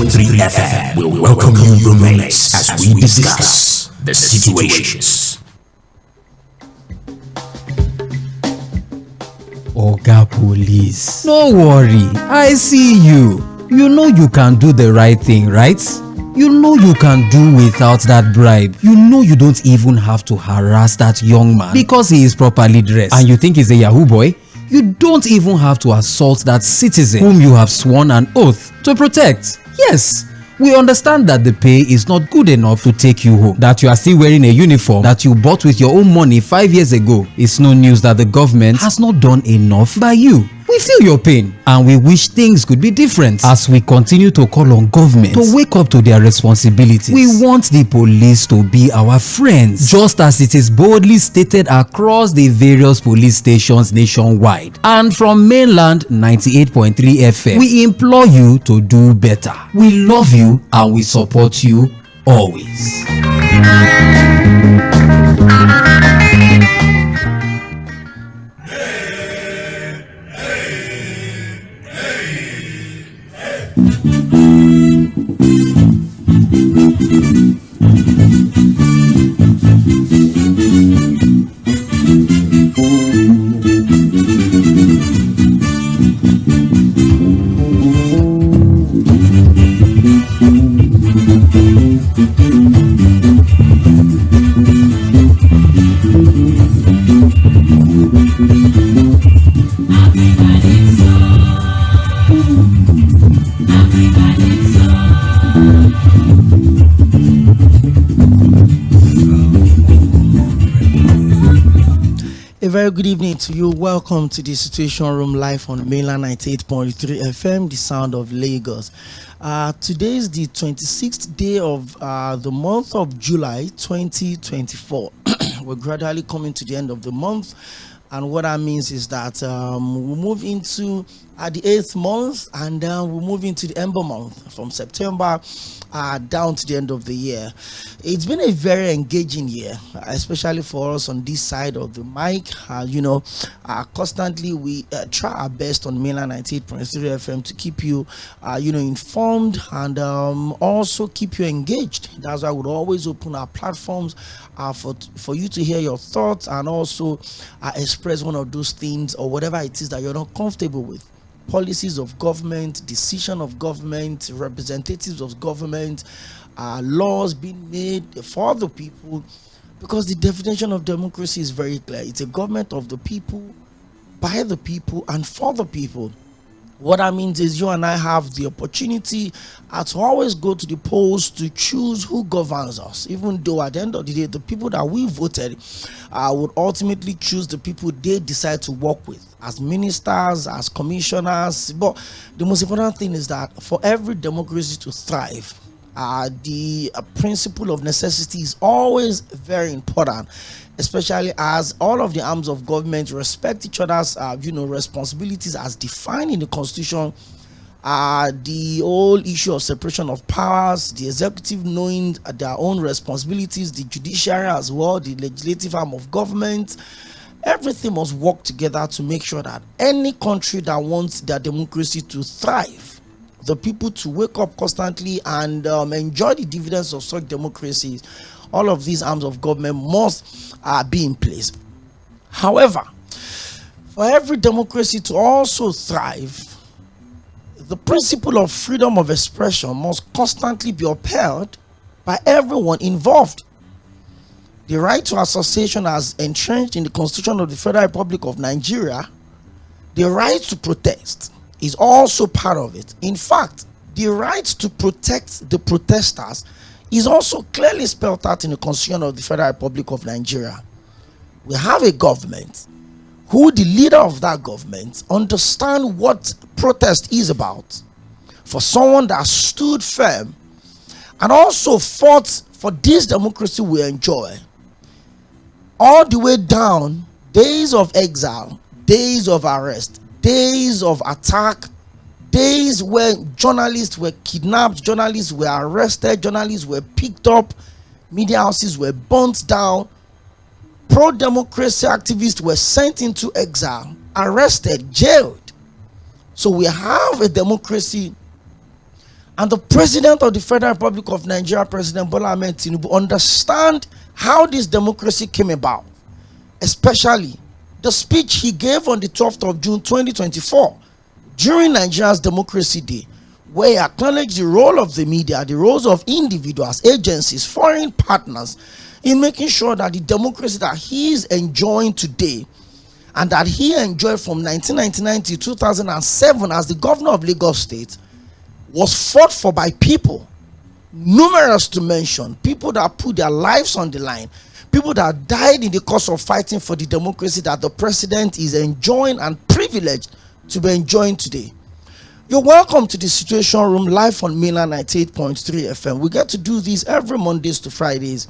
98.3 FM will welcome you roommates as we discuss the situations. Oga Police, no worry, I see you. You know you can do the right thing, right? You know you can do without that bribe. You know you don't even have to harass that young man because he is properly dressed. And you think he's a Yahoo boy? You don't even have to assault that citizen whom you have sworn an oath to protect. Yes, we understand that the pay is not good enough to take you home. That you are still wearing a uniform that you bought with your own money 5 years ago. It's no news that the government has not done enough by you. We feel your pain and we wish things could be different as we continue to call on government to wake up to their responsibilities. We want the police to be our friends, just as it is boldly stated across the various police stations nationwide. And from mainland 98.3 FM, we implore you to do better. We love you and we support you always. Very good evening to you. Welcome to the Situation Room live on mainland 98.3 FM, the sound of Lagos. Today is the 26th day of the month of July 2024. We're gradually coming to the end of the month, and what that means is that we'll move into the 8th month, and then we'll move into the Ember month from September down to the end of the year. It's been a very engaging year, especially for us on this side of the mic. Constantly we try our best on mainland 98.3 FM to keep you, informed and also keep you engaged. That's why we'd always open our platforms for you to hear your thoughts and also express one of those things or whatever it is that you're not comfortable with. Policies of government, decision of government, representatives of government, laws being made for the people, because the definition of democracy is very clear. It's a government of the people, by the people, and for the people. What that means is you and I have the opportunity to always go to the polls to choose who governs us, even though at the end of the day, the people that we voted would ultimately choose the people they decide to work with as ministers, as commissioners. But the most important thing is that for every democracy to thrive, the principle of necessity is always very important, especially as all of the arms of government respect each other's responsibilities as defined in the Constitution. The whole issue of separation of powers, the executive knowing their own responsibilities, the judiciary as well, the legislative arm of government, everything must work together to make sure that any country that wants their democracy to thrive, the people to wake up constantly and enjoy the dividends of such democracies, all of these arms of government must be in place. However, for every democracy to also thrive, the principle of freedom of expression must constantly be upheld by everyone involved. The right to association as entrenched in the Constitution of the Federal Republic of Nigeria, the right to protest is also part of it. In fact, the right to protect the protesters is also clearly spelled out in the Constitution of the Federal Republic of Nigeria. We have a government who the leader of that government understand what protest is about. For someone that stood firm and also fought for this democracy we enjoy, all the way down, days of exile, days of arrest, days of attack, days where journalists were kidnapped, journalists were arrested, journalists were picked up, media houses were burnt down, pro-democracy activists were sent into exile, arrested, jailed. So we have a democracy And the President of the Federal Republic of Nigeria, President Bola Ahmed Tinubu, understand how this democracy came about, especially the speech he gave on the 12th of June 2024 during Nigeria's Democracy Day, where he acknowledged the role of the media, the roles of individuals, agencies, foreign partners in making sure that the democracy that he is enjoying today and that he enjoyed from 1999 to 2007 as the governor of Lagos State was fought for by people, numerous to mention, people that put their lives on the line, people that died in the course of fighting for the democracy that the president is enjoying and privileged to be enjoying today. You're welcome to the Situation Room live on Mainland 98.3 FM. We get to do this every Mondays to Fridays.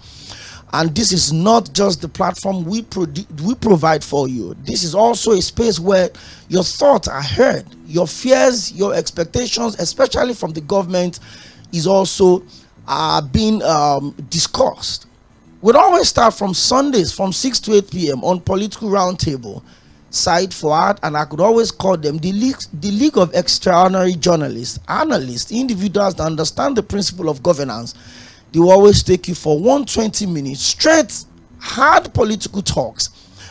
And this is not just the platform we provide for you. This is also a space where your thoughts are heard. Your fears, your expectations, especially from the government, is also being discussed. We'd always start from Sundays from 6 to 8 p.m. on Political Roundtable. Side Forward, and I could always call them the League of Extraordinary Journalists, Analysts, individuals that understand the principle of governance. They will always take you for 120 minutes straight, hard political talks,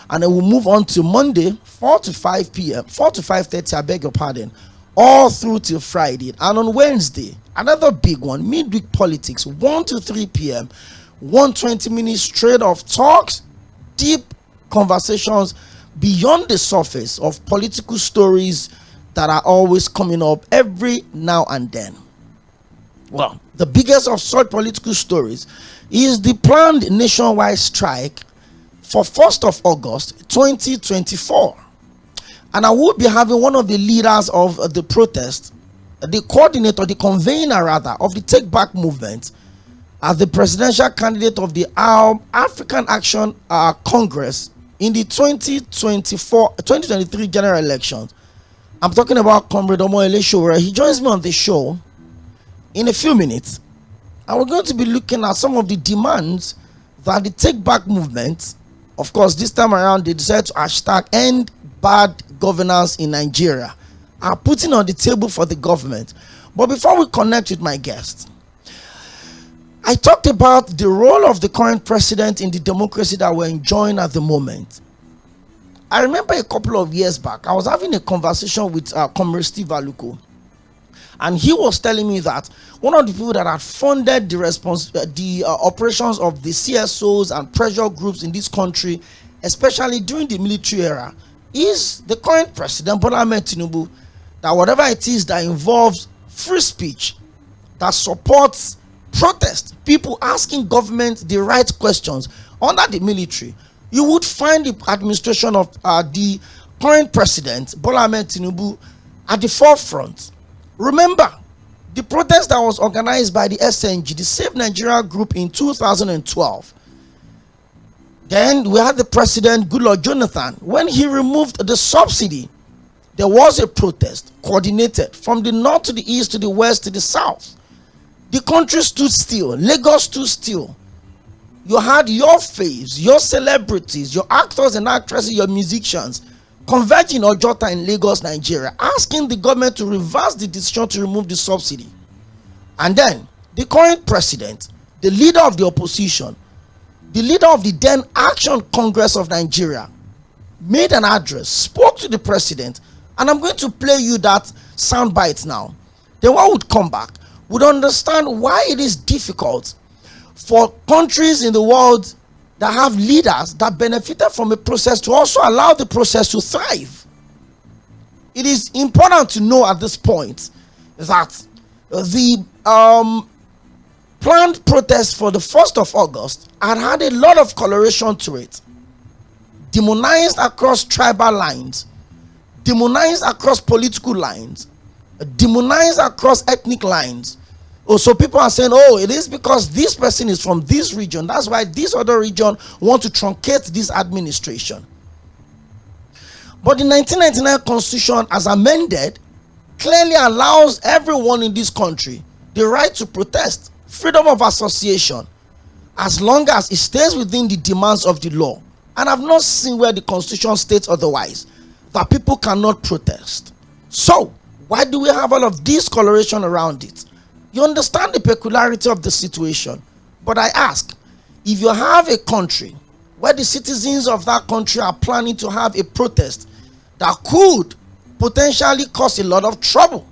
and then we'll move on to Monday, 4 to 5 p.m., 4 to 5:30, I beg your pardon, all through till Friday. And on Wednesday, another big one, midweek politics, 1 to 3 p.m., 120 minutes straight of talks, deep conversations beyond the surface of political stories that are always coming up every now and then. Well, the biggest of such political stories is the planned nationwide strike for 1st of August 2024. And I will be having one of the leaders of the protest, the coordinator, the convener rather, of the Take Back movement as the presidential candidate of the African Action Congress in the 2023 general elections. I'm talking about Comrade Omoyele. He joins me on the show in a few minutes, and we're going to be looking at some of the demands that the Take Back movement, of course this time around they decided to hashtag end bad governance in Nigeria, are putting on the table for the government. But before we connect with my guest, I talked about the role of the current president in the democracy that we're enjoying at the moment. I remember a couple of years back, I was having a conversation with Comrade Steve Aluko, and he was telling me that one of the people that had funded the operations of the CSOs and pressure groups in this country, especially during the military era, is the current president, Bola Ahmed Tinubu. That whatever it is that involves free speech, that supports protest, people asking government the right questions under the military, you would find the administration of the current president, Bola Ahmed Tinubu, at the forefront. Remember, the protest that was organized by the SNG, the Save Nigeria group, in 2012. Then we had the president, Goodluck Jonathan, when he removed the subsidy. There was a protest coordinated from the north to the east to the west to the south. The country stood still. Lagos stood still. You had your faves, your celebrities, your actors and actresses, your musicians converging Ojota in Lagos, Nigeria, asking the government to reverse the decision to remove the subsidy. And then the current president, the leader of the opposition, the leader of the then Action Congress of Nigeria, made an address, spoke to the president, and I'm going to play you that soundbite now. Then one would come back, would understand why it is difficult for countries in the world that have leaders that benefited from a process to also allow the process to thrive. It is important to know at this point that the planned protest for the 1st of August had a lot of coloration to it. Demonized across tribal lines, demonized across political lines, demonized across ethnic lines. Oh, so people are saying, oh, it is because this person is from this region, that's why this other region want to truncate this administration. But the 1999 Constitution, as amended, clearly allows everyone in this country the right to protest, freedom of association, as long as it stays within the demands of the law. And I've not seen where the Constitution states otherwise, that people cannot protest. So why do we have all of this coloration around it? You understand the peculiarity of the situation. But I ask, if you have a country where the citizens of that country are planning to have a protest that could potentially cause a lot of trouble,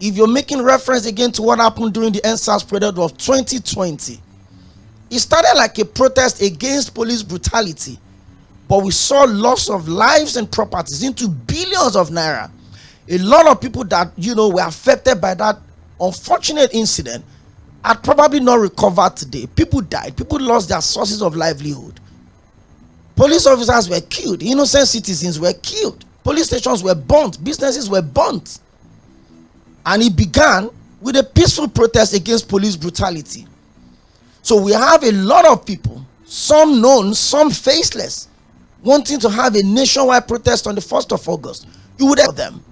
if you're making reference again to what happened during the NSAS period of 2020, it started like a protest against police brutality, but we saw loss of lives and properties into billions of naira. A lot of people that were affected by that unfortunate incident had probably not recovered today. People died, people lost their sources of livelihood. Police officers were killed, innocent citizens were killed, police stations were burnt, businesses were burnt. And it began with a peaceful protest against police brutality. So we have a lot of people, some known, some faceless, wanting to have a nationwide protest on the 1st of August. You would have them.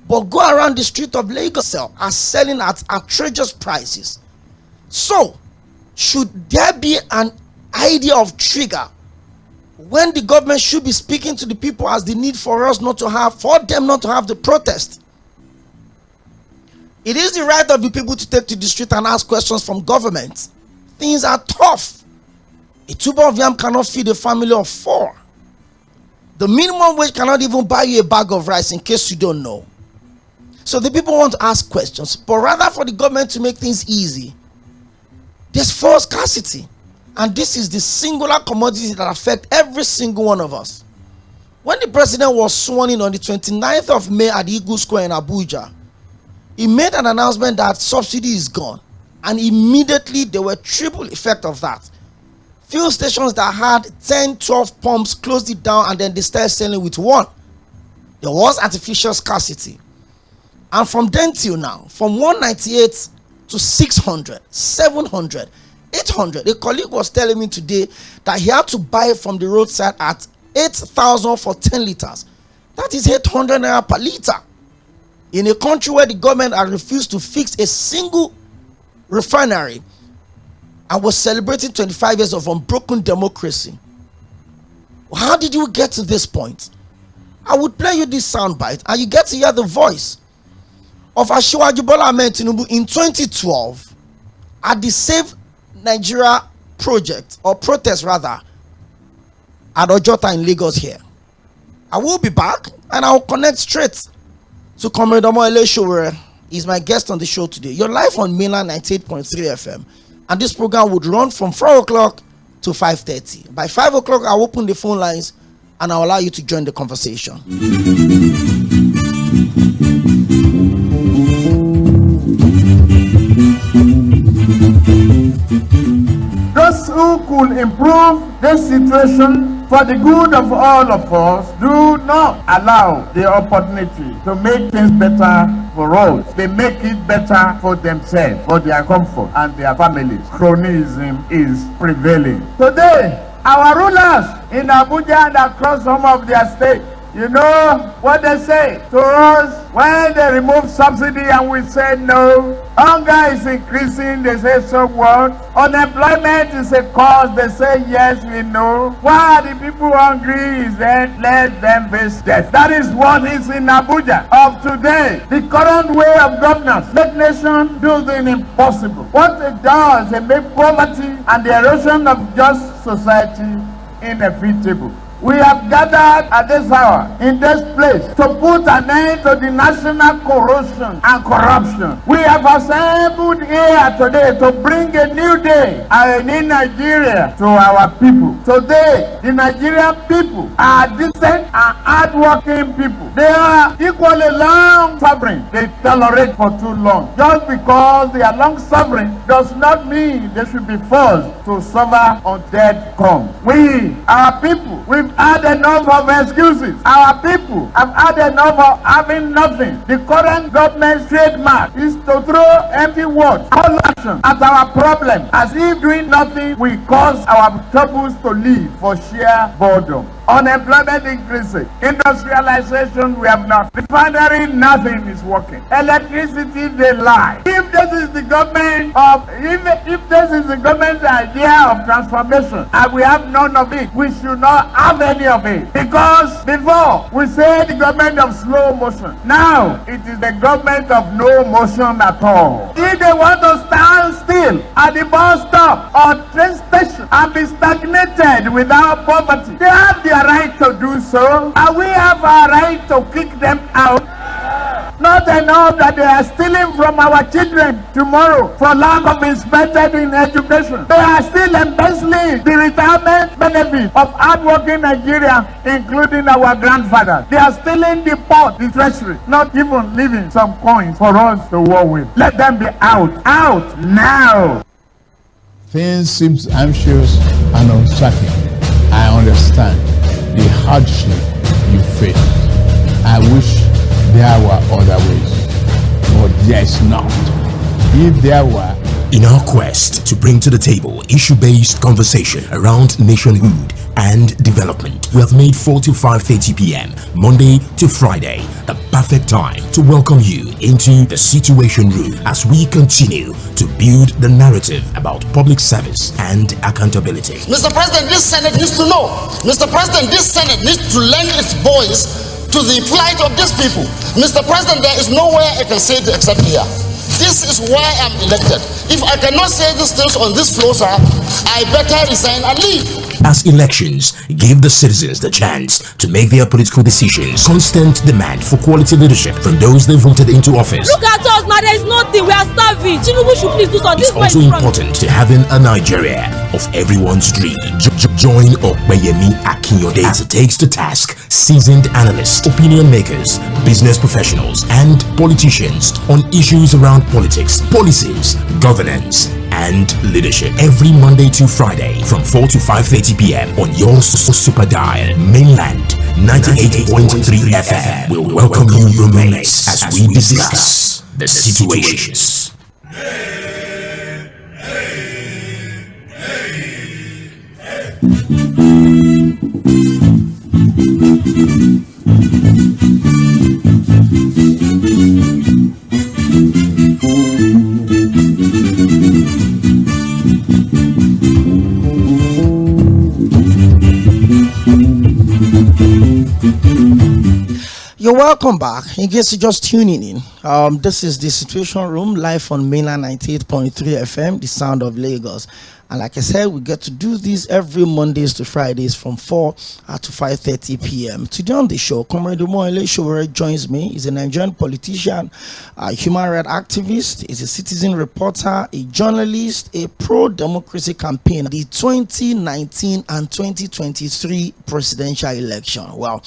But go around the street of Lagos are selling at outrageous prices. So, should there be an idea of trigger when the government should be speaking to the people as the need for them not to have the protest? It is the right of the people to take to the street and ask questions from government. Things are tough. A tuber of yam cannot feed a family of 4. The minimum wage cannot even buy you a bag of rice, in case you don't know. So the people want to ask questions, but rather for the government to make things easy, there's fuel scarcity. And this is the singular commodity that affects every single one of us. When the president was sworn in on the 29th of May at the Eagle Square in Abuja, he made an announcement that subsidy is gone. And immediately there were triple effect of that. Fuel stations that had 10, 12 pumps closed it down, and then they started selling with 1. There was artificial scarcity. And from then till now, from 198 to 600, 700, 800. A colleague was telling me today that he had to buy from the roadside at 8,000 for 10 liters. That is 800 naira per liter. In a country where the government had refused to fix a single refinery and was celebrating 25 years of unbroken democracy. How did you get to this point? I would play you this soundbite and you get to hear the voice of Asiwaju Bola Ahmed Tinubu in 2012 at the Save Nigeria project, or protest rather, at Ojota in Lagos here. I will be back and I will connect straight to Comrade Omoyele Sowore. He's my guest on the show today. You're live on Mainland 98.3 FM. And this program would run from 4 o'clock to 5:30. By 5 o'clock, I'll open the phone lines and I'll allow you to join the conversation. Those who could improve this situation for the good of all of us do not allow the opportunity to make things better for us. They make it better for themselves, for their comfort and their families. Cronyism is prevailing. Today, our rulers in Abuja and across some of their states, you know what they say to us when they remove subsidy and we say no. Hunger is increasing, they say so what? Unemployment is a cause, they say yes, we know. Why are the people hungry? Is that let them face death. That is what is in Abuja of today. The current way of governance make nation do the impossible. What it does, it makes poverty and the erosion of just society inevitable. We have gathered at this hour in this place to put an end to the national corruption and corruption. We have assembled here today to bring a new day and a new Nigeria to our people. Today, the Nigerian people are decent and hardworking people. They are equally long-suffering. They tolerate for too long. Just because they are long-suffering does not mean they should be forced to suffer on death comes. We, our people, we've had enough of excuses. Our people have had enough of having nothing. The current government's trademark is to throw empty words, all action at our problem, as if doing nothing will cause our troubles to live for sheer boredom. Unemployment increasing. Industrialization, we have not. Refinery, nothing is working. Electricity, they lie. If this is the government of, if this is the government's idea of transformation, and we have none of it, we should not have any of it. Because before, we say the government of slow motion. Now, it is the government of no motion at all. If they want to stand still at the bus stop or train station and be stagnated without poverty, they have the right to do so, and we have our right to kick them out. Not enough that they are stealing from our children tomorrow for lack of investment in education. They are still embezzling the retirement benefit of hardworking Nigeria, including our grandfathers. They are stealing the port, the treasury, not even leaving some coins for us to war with. Let them be out. Out now. Things seem anxious and uncertain. I understand the hardship you face. I wish there were other ways, but there is not. If there were, In our quest to bring to the table issue-based conversation around nationhood and development, we have made 4 to 5:30 p.m. Monday to Friday the perfect time to welcome you into the Situation Room as we continue to build the narrative about public service and accountability. Mr. President, this Senate needs to know. Mr. President, this Senate needs to lend its voice to the plight of these people. Mr. President, there is nowhere I can say it except here. This is why I'm elected. If I cannot say these things on this floor, sir, I better resign and leave. As elections give the citizens the chance to make their political decisions, constant demand for quality leadership from those they voted into office. Look at us now, there is nothing, we are starving. Tinubu should please do something. It's also important to having a Nigeria of everyone's dream. Join 괜 Akinode as it takes to task seasoned analysts, opinion makers, business professionals, and politicians on issues around politics, policies, governance, and leadership every Monday to Friday from 4 to 5:30 p.m. on your super dial Mainland 98.3 FM. We'll welcome you roommates as we discuss the situations. You're welcome back. In case you're just tuning in, this is the Situation Room live on Mainland 98.3 FM, the sound of Lagos. And like I said, we get to do this every Mondays to Fridays from 4 to 5:30 p.m. Today on the show, Comrade ᴜᴜᴜ joins me. He's a Nigerian politician, a human rights activist, he's a citizen reporter, a journalist, a pro-democracy campaigner. The 2019 and 2023 presidential election. Well,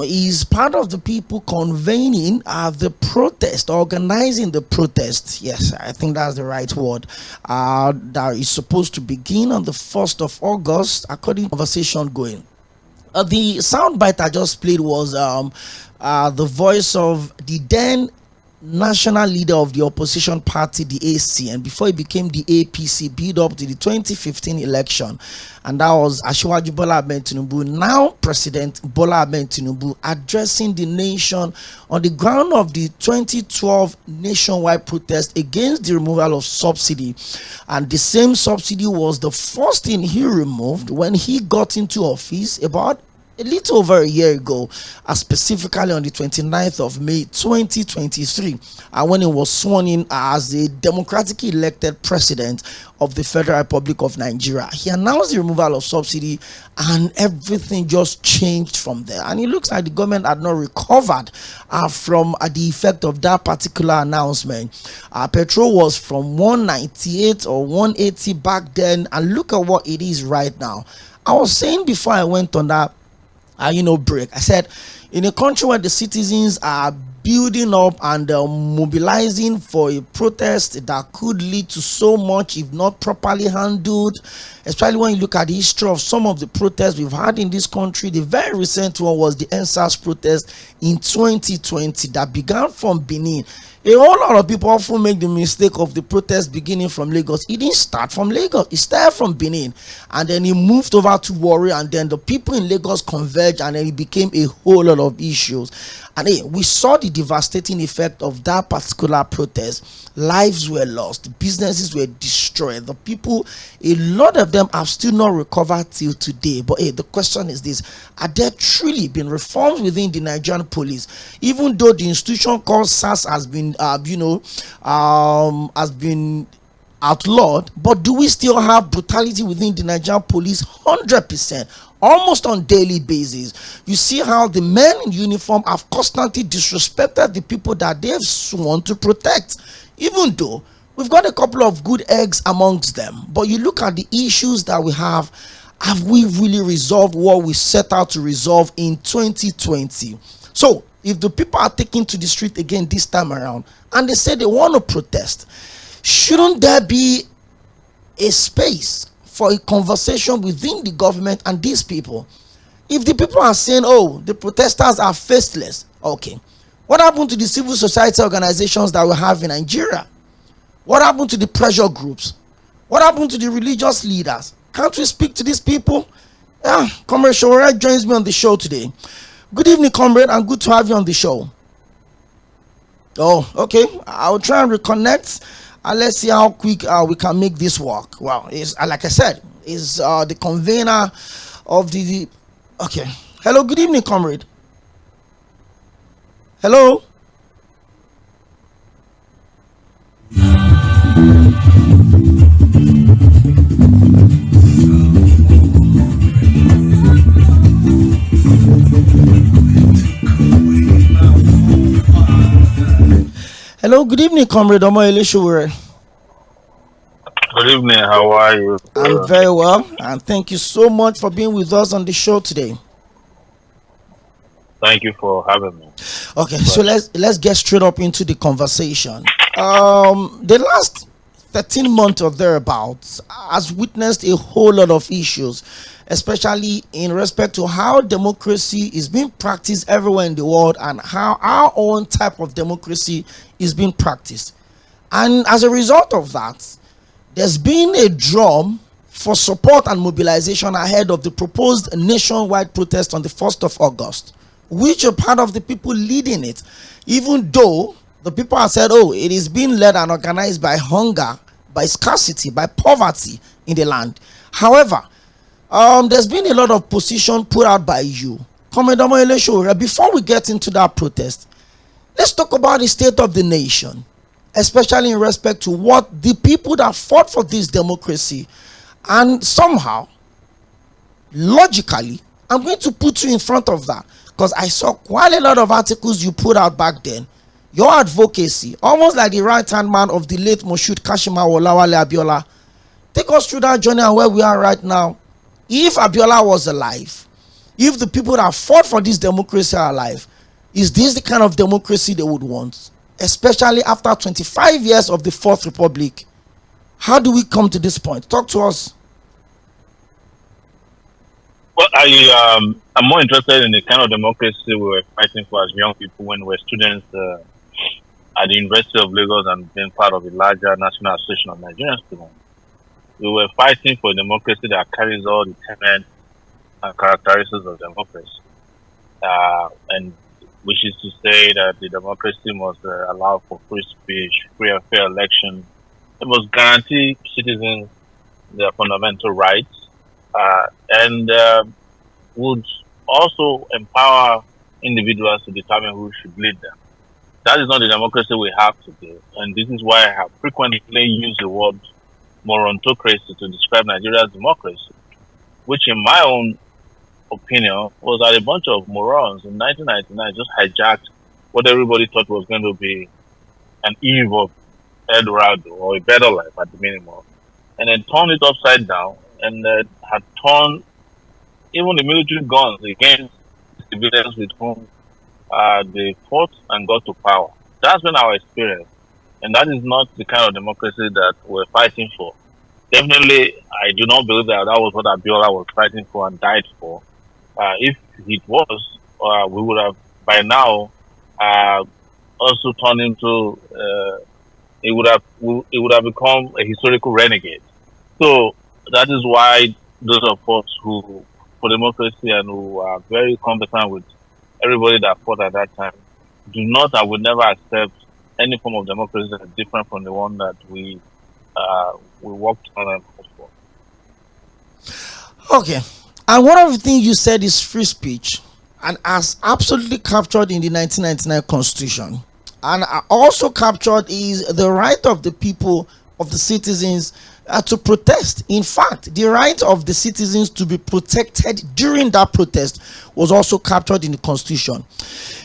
he's part of the people convening the protest, organizing the protest. Yes, I think that's the right word. That is supposed to begin on the 1st of August, according to conversation going. The soundbite I just played was the voice of the then national leader of the opposition party, the AC, and before he became the APC, build up to the 2015 election, and that was Asiwaju Bola Ahmed Tinubu, now President Bola Ahmed Tinubu, addressing the nation on the ground of the 2012 nationwide protest against the removal of subsidy. And the same subsidy was the first thing he removed when he got into office about a little over a year ago, specifically on the 29th of May 2023, when he was sworn in as the democratically elected president of the Federal Republic of Nigeria. He announced the removal of subsidy, and everything just changed from there. And it looks like the government had not recovered from the effect of that particular announcement. Petrol was from 198 or 180 back then, and look at what it is right now. I was saying before I went on that break, I said, in a country where the citizens are building up and mobilizing for a protest that could lead to so much if not properly handled, especially when you look at the history of some of the protests we've had in this country. The very recent one was the NSAS protest in 2020 that began from Benin. A whole lot of people often make the mistake of the protest beginning from Lagos. It didn't start from Lagos. It started from Benin, and then it moved over to Warri, and then the people in Lagos converged, and then it became a whole lot of issues. And we saw the devastating effect of that particular protest. Lives were lost, businesses were destroyed. The people, a lot of them have still not recovered till today. But the question is this: are there truly been reforms within the Nigerian police? Even though the institution called SARS has been has been outlawed, but do we still have brutality within the Nigerian police? 100%, almost on daily basis. You see how the men in uniform have constantly disrespected the people that they've sworn to protect, even though we've got a couple of good eggs amongst them. But you look at the issues that we have we really resolved what we set out to resolve in 2020? So if the people are taking to the street again this time around and they say they want to protest, shouldn't there be a space for a conversation within the government and these people? If the people are saying, oh, the protesters are faceless, okay, what happened to the civil society organizations that we have in Nigeria? What happened to the pressure groups? What happened to the religious leaders? Can't we speak to these people? Comrade Sᴏᴜ joins me on the show today. Good evening, comrade, and good to have you on the show. Oh, okay. I'll try and reconnect, and let's see how quick we can make this work. Well, it's like I said, is the convener of the. Okay. Hello. Good evening, comrade. Hello. Hello, good evening, comrade ᴜɪᴜ. Good evening, how are you? I'm very well, and thank you so much for being with us on the show today. Thank you for having me. Okay, so let's get straight up into the conversation. The last 13 months or thereabouts has witnessed a whole lot of issues, especially in respect to how democracy is being practiced everywhere in the world and how our own type of democracy is being practiced. And as a result of that, there's been a drum for support and mobilization ahead of the proposed nationwide protest on the 1st of August, which are part of the people leading it, even though the people have said, oh, it is being led and organized by hunger, by scarcity, by poverty in the land. However, there's been a lot of position put out by you. Before we get into that protest, let's talk about the state of the nation, especially in respect to what the people that fought for this democracy, and somehow, logically, I'm going to put you in front of that, because I saw quite a lot of articles you put out back then. Your advocacy, almost like the right-hand man of the late Moshood Kashima Olawale Abiola. Take us through that journey and where we are right now. If Abiola was alive, if the people that fought for this democracy are alive, is this the kind of democracy they would want? Especially after 25 years of the Fourth Republic. How do we come to this point? Talk to us. Well, I'm more interested in the kind of democracy we were fighting for as young people when we were students at the University of Lagos and being part of the larger National Association of Nigerian Students. We were fighting for a democracy that carries all the tenets and characteristics of democracy, and which is to say that the democracy must allow for free speech, free and fair election. It must guarantee citizens their fundamental rights, and would also empower individuals to determine who should lead them. That is not the democracy we have today, and this is why I have frequently used the word morontocracy to describe Nigeria's democracy, which in my own opinion was that a bunch of morons in 1999 just hijacked what everybody thought was going to be an eve of El Dorado or a better life at the minimum, and then turned it upside down and had turned even the military guns against civilians with whom they fought and got to power. That's been our experience, and that is not the kind of democracy that we're fighting for. Definitely, I do not believe that that was what Abiola was fighting for and died for. If it was, we would have by now also turned into it would have become a historical renegade. So that is why those of us who for democracy and who are very competent with everybody that fought at that time do not and would never accept any form of democracy that is different from the one that we worked on and fought for. Okay. And one of the things you said is free speech, and as absolutely captured in the 1999 Constitution, and also captured is the right of the people, of the citizens, to protest. In fact, the right of the citizens to be protected during that protest was also captured in the Constitution.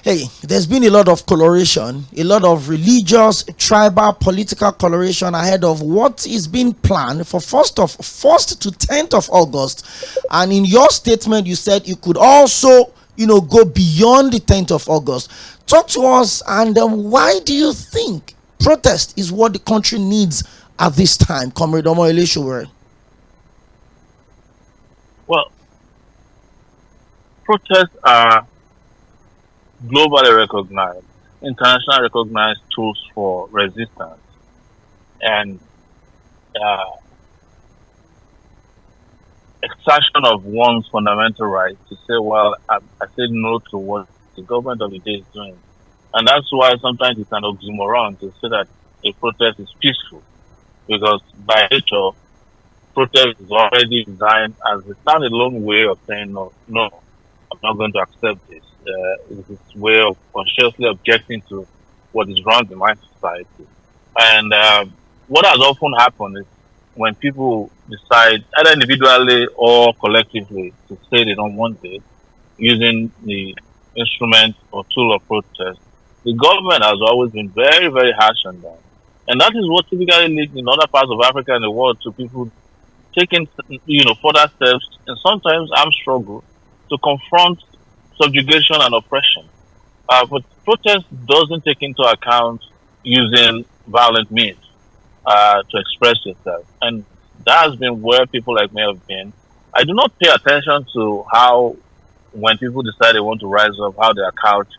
Hey, there's been a lot of coloration, a lot of religious, tribal, political coloration ahead of what is being planned for 1st to 10th of August. And in your statement, you said you could also, go beyond the 10th of August. Talk to us, and why do you think protest is what the country needs at this time, Comrade Omoyele? Well, protests are globally recognized, internationally recognized tools for resistance and exertion of one's fundamental right to say, well, I said no to what the government of the day is doing. And that's why sometimes it's an oxymoron to say that a protest is peaceful, because by nature, protest is already designed as a standalone way of saying, no, I'm not going to accept this. It's a way of consciously objecting to what is wrong in my society. And what has often happened is when people decide, either individually or collectively, to say they don't want it, using the instrument or tool of protest, the government has always been very, very harsh on them. And that is what typically leads in other parts of Africa and the world to people taking, further steps and sometimes armed struggle to confront subjugation and oppression. But protest doesn't take into account using violent means to express yourself. And that has been where people like me have been. I do not pay attention to how, when people decide they want to rise up, how they are couched.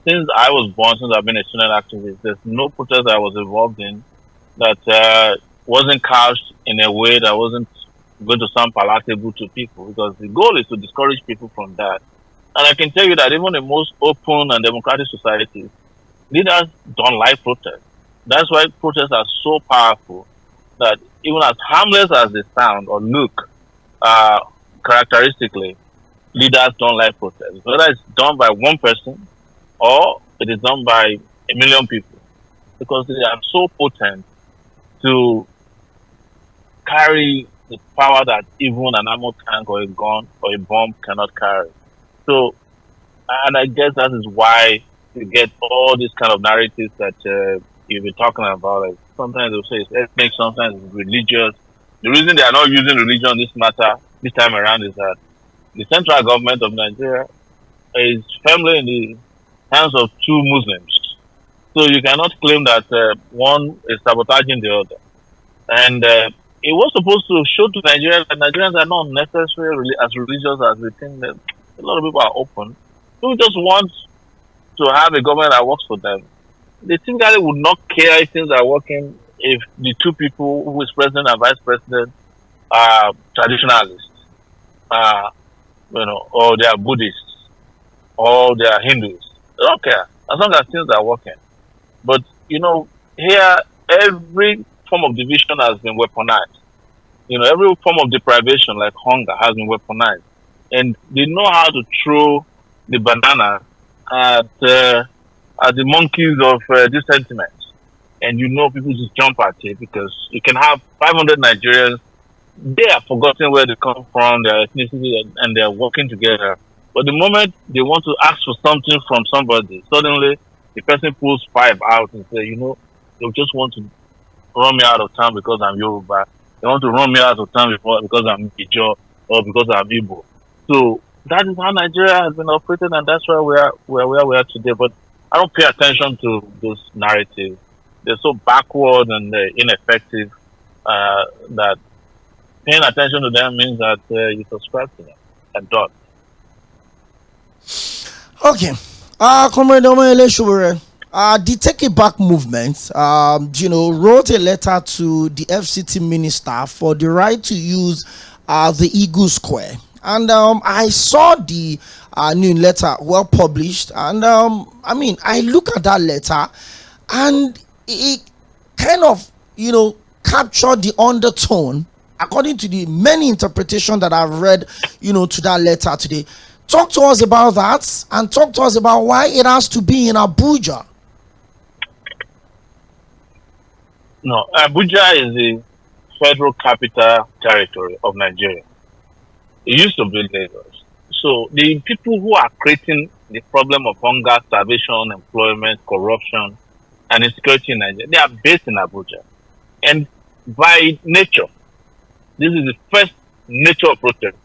Since I was born, since I've been a student activist, there's no protest that I was involved in that wasn't couched in a way that wasn't going to sound palatable to people, because the goal is to discourage people from that. And I can tell you that even in most open and democratic societies, leaders don't like protests. That's why protests are so powerful that even as harmless as they sound or look, characteristically, leaders don't like protests. Whether it's done by one person or it is done by 1 million people, because they are so potent to carry the power that even an armored tank or a gun or a bomb cannot carry. So, and I guess that is why you get all these kind of narratives that you've been talking about. Like sometimes they'll say it's ethnic, sometimes it's religious. The reason they are not using religion this this time around is that the central government of Nigeria is firmly in the hands of two Muslims. So you cannot claim that one is sabotaging the other. And it was supposed to show to Nigeria that Nigerians are not necessarily as religious as we think. That a lot of people are open. People just want to have a government that works for them. They typically would not care if things are working if the two people who is president and vice president are traditionalists, or they are Buddhists, or they are Hindus. They don't care as long as things are working. But here every form of division has been weaponized. Every form of deprivation, like hunger, has been weaponized, and they know how to throw the banana at the monkeys of this sentiment. And people just jump at it, because you can have 500 Nigerians. They have forgotten where they come from, their ethnicity, and they are working together. But the moment they want to ask for something from somebody, suddenly the person pulls 5 out and say, they just want to run me out of town because I'm Yoruba. They want to run me out of town because I'm Ijo or because I'm Igbo. So that is how Nigeria has been operated, and that's why we are where we are today. But I don't pay attention to those narratives. They're so backward and ineffective that paying attention to them means that you subscribe to them and don't. Okay. Comrade Omoyele, The Take It Back movement, wrote a letter to the FCT minister for the right to use the Eagle Square. And I saw the new letter well published. And I look at that letter and it kind of, captured the undertone according to the many interpretations that I've read, to that letter today. Talk to us about that and talk to us about why it has to be in Abuja. No, Abuja is the federal capital territory of Nigeria. It used to be Lagos. So the people who are creating the problem of hunger, starvation, unemployment, corruption, and insecurity in Nigeria, they are based in Abuja. And by nature, this is the first nature of protest.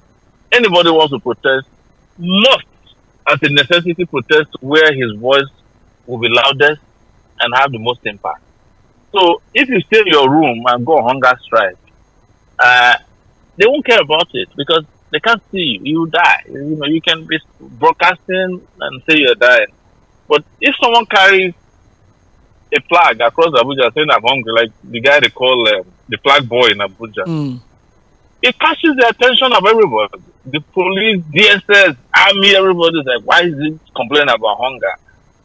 Anybody wants to protest must, as a necessity, protest where his voice will be loudest and have the most impact. So if you stay in your room and go on hunger strike, they won't care about it because they can't see you. You die. You can be broadcasting and say you're dying. But if someone carries a flag across Abuja saying I'm hungry, like the guy they call the flag boy in Abuja, it catches the attention of everybody. The police, DSS, army, everybody's like, why is he complaining about hunger?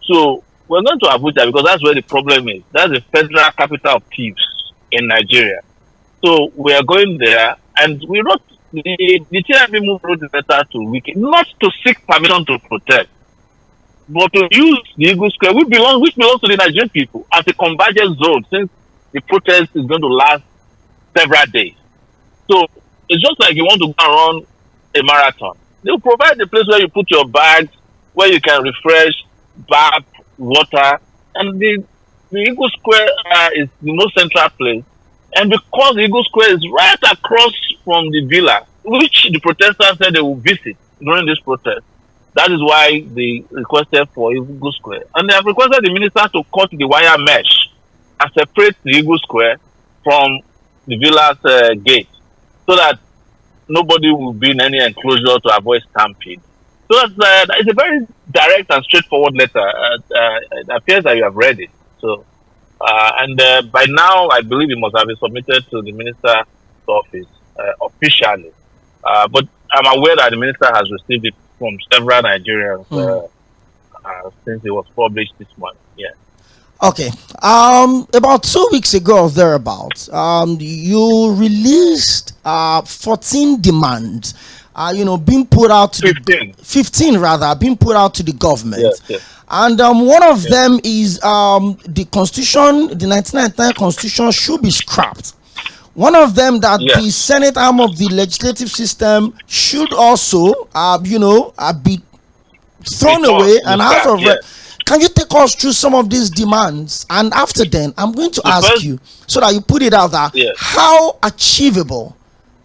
So we're going to Abuja because that's where the problem is. That's the federal capital of thieves in Nigeria. So we are going there, and we wrote the TNB move wrote the letter to Wiki, not to seek permission to protest, but to use the Eagle Square, which belongs to the Nigerian people, as a convergence zone, since the protest is going to last several days. So it's just like you want to go and run a marathon. They'll provide the place where you put your bags, where you can refresh, bath, water, and the Eagle Square is the most central place. And because the Eagle Square is right across from the villa, which the protesters said they will visit during this protest, that is why they requested for Eagle Square. And they have requested the minister to cut the wire mesh and separate the Eagle Square from the villa's gate, so that nobody will be in any enclosure to avoid stampede. So it's a very direct and straightforward letter. It appears that you have read it. So, by now, I believe it must have been submitted to the minister's office officially. But I'm aware that the minister has received it from several Nigerians since it was published this month. Yeah. Okay. About 2 weeks ago or thereabouts, you released 14 demands. Being put out to 15 rather, being put out to the government. Yes. And one of them is the Constitution, the 1999 Constitution should be scrapped. One of them that the Senate arm of the legislative system should also, be thrown away and out of it. Can you take us through some of these demands? And after then, I'm going to ask you, so that you put it out there, how achievable,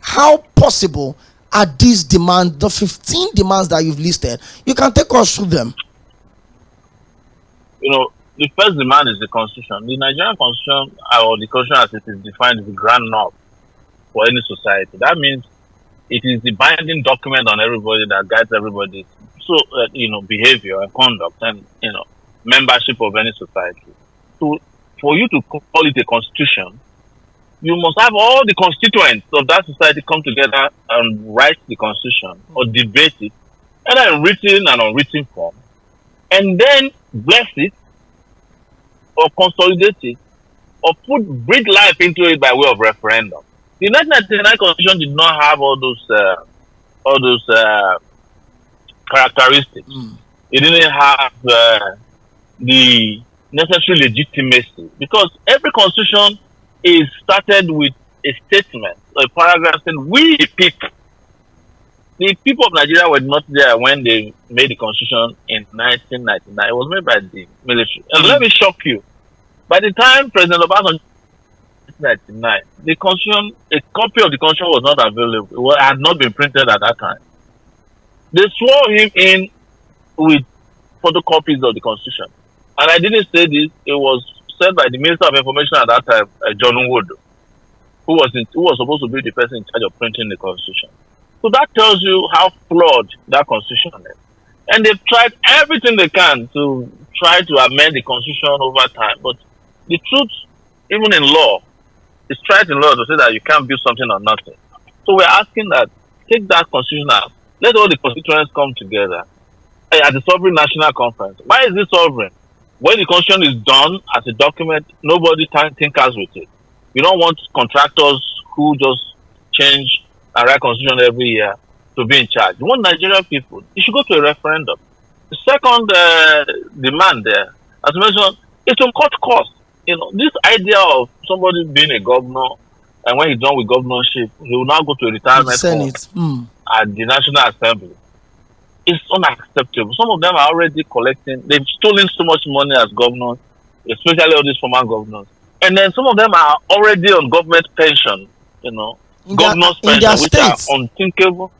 how possible are these demands, the 15 demands that you've listed? You can take us through them. The first demand is the Constitution. The Nigerian Constitution, or the Constitution as it is defined, is the grand norm for any society. That means it is the binding document on everybody that guides everybody. So, behavior and conduct and, membership of any society. So, for you to call it a constitution, you must have all the constituents of that society come together and write the constitution or debate it, either in written and unwritten form, and then bless it or consolidate it or breathe life into it by way of referendum. The 1999 constitution did not have all those characteristics. It didn't have the necessary legitimacy, because every constitution is started with a statement, a paragraph saying, we the people of Nigeria were not there when they made the constitution in 1999. It was made by the military. And let me shock you. By the time President Obasanjo in 1999, the constitution, a copy of the constitution was not available. It had not been printed at that time. They swore him in with photocopies of the constitution. And I didn't say this. It was said by the Minister of Information at that time, John Wood, who was supposed to be the person in charge of printing the constitution. So that tells you how flawed that constitution is. And they've tried everything they can to try to amend the constitution over time. But the truth, even in law, it's tried in law to say that you can't build something on nothing. So we're asking that take that constitution out. Let all the constituents come together at the sovereign national conference. Why is it sovereign? When the constitution is done as a document, nobody tinkers with it. You don't want contractors who just change and write constitution every year to be in charge. You want Nigerian people. You should go to a referendum. The second demand there, as mentioned, is to cut costs. You know, this idea of somebody being a governor and when he's done with governorship, he will now go to a retirement home at the National Assembly. It's unacceptable. Some of them are already collecting. They've stolen so much money as governors, especially all these former governors. And then some of them are already on government pension, you know, governor's pension, which are unthinkable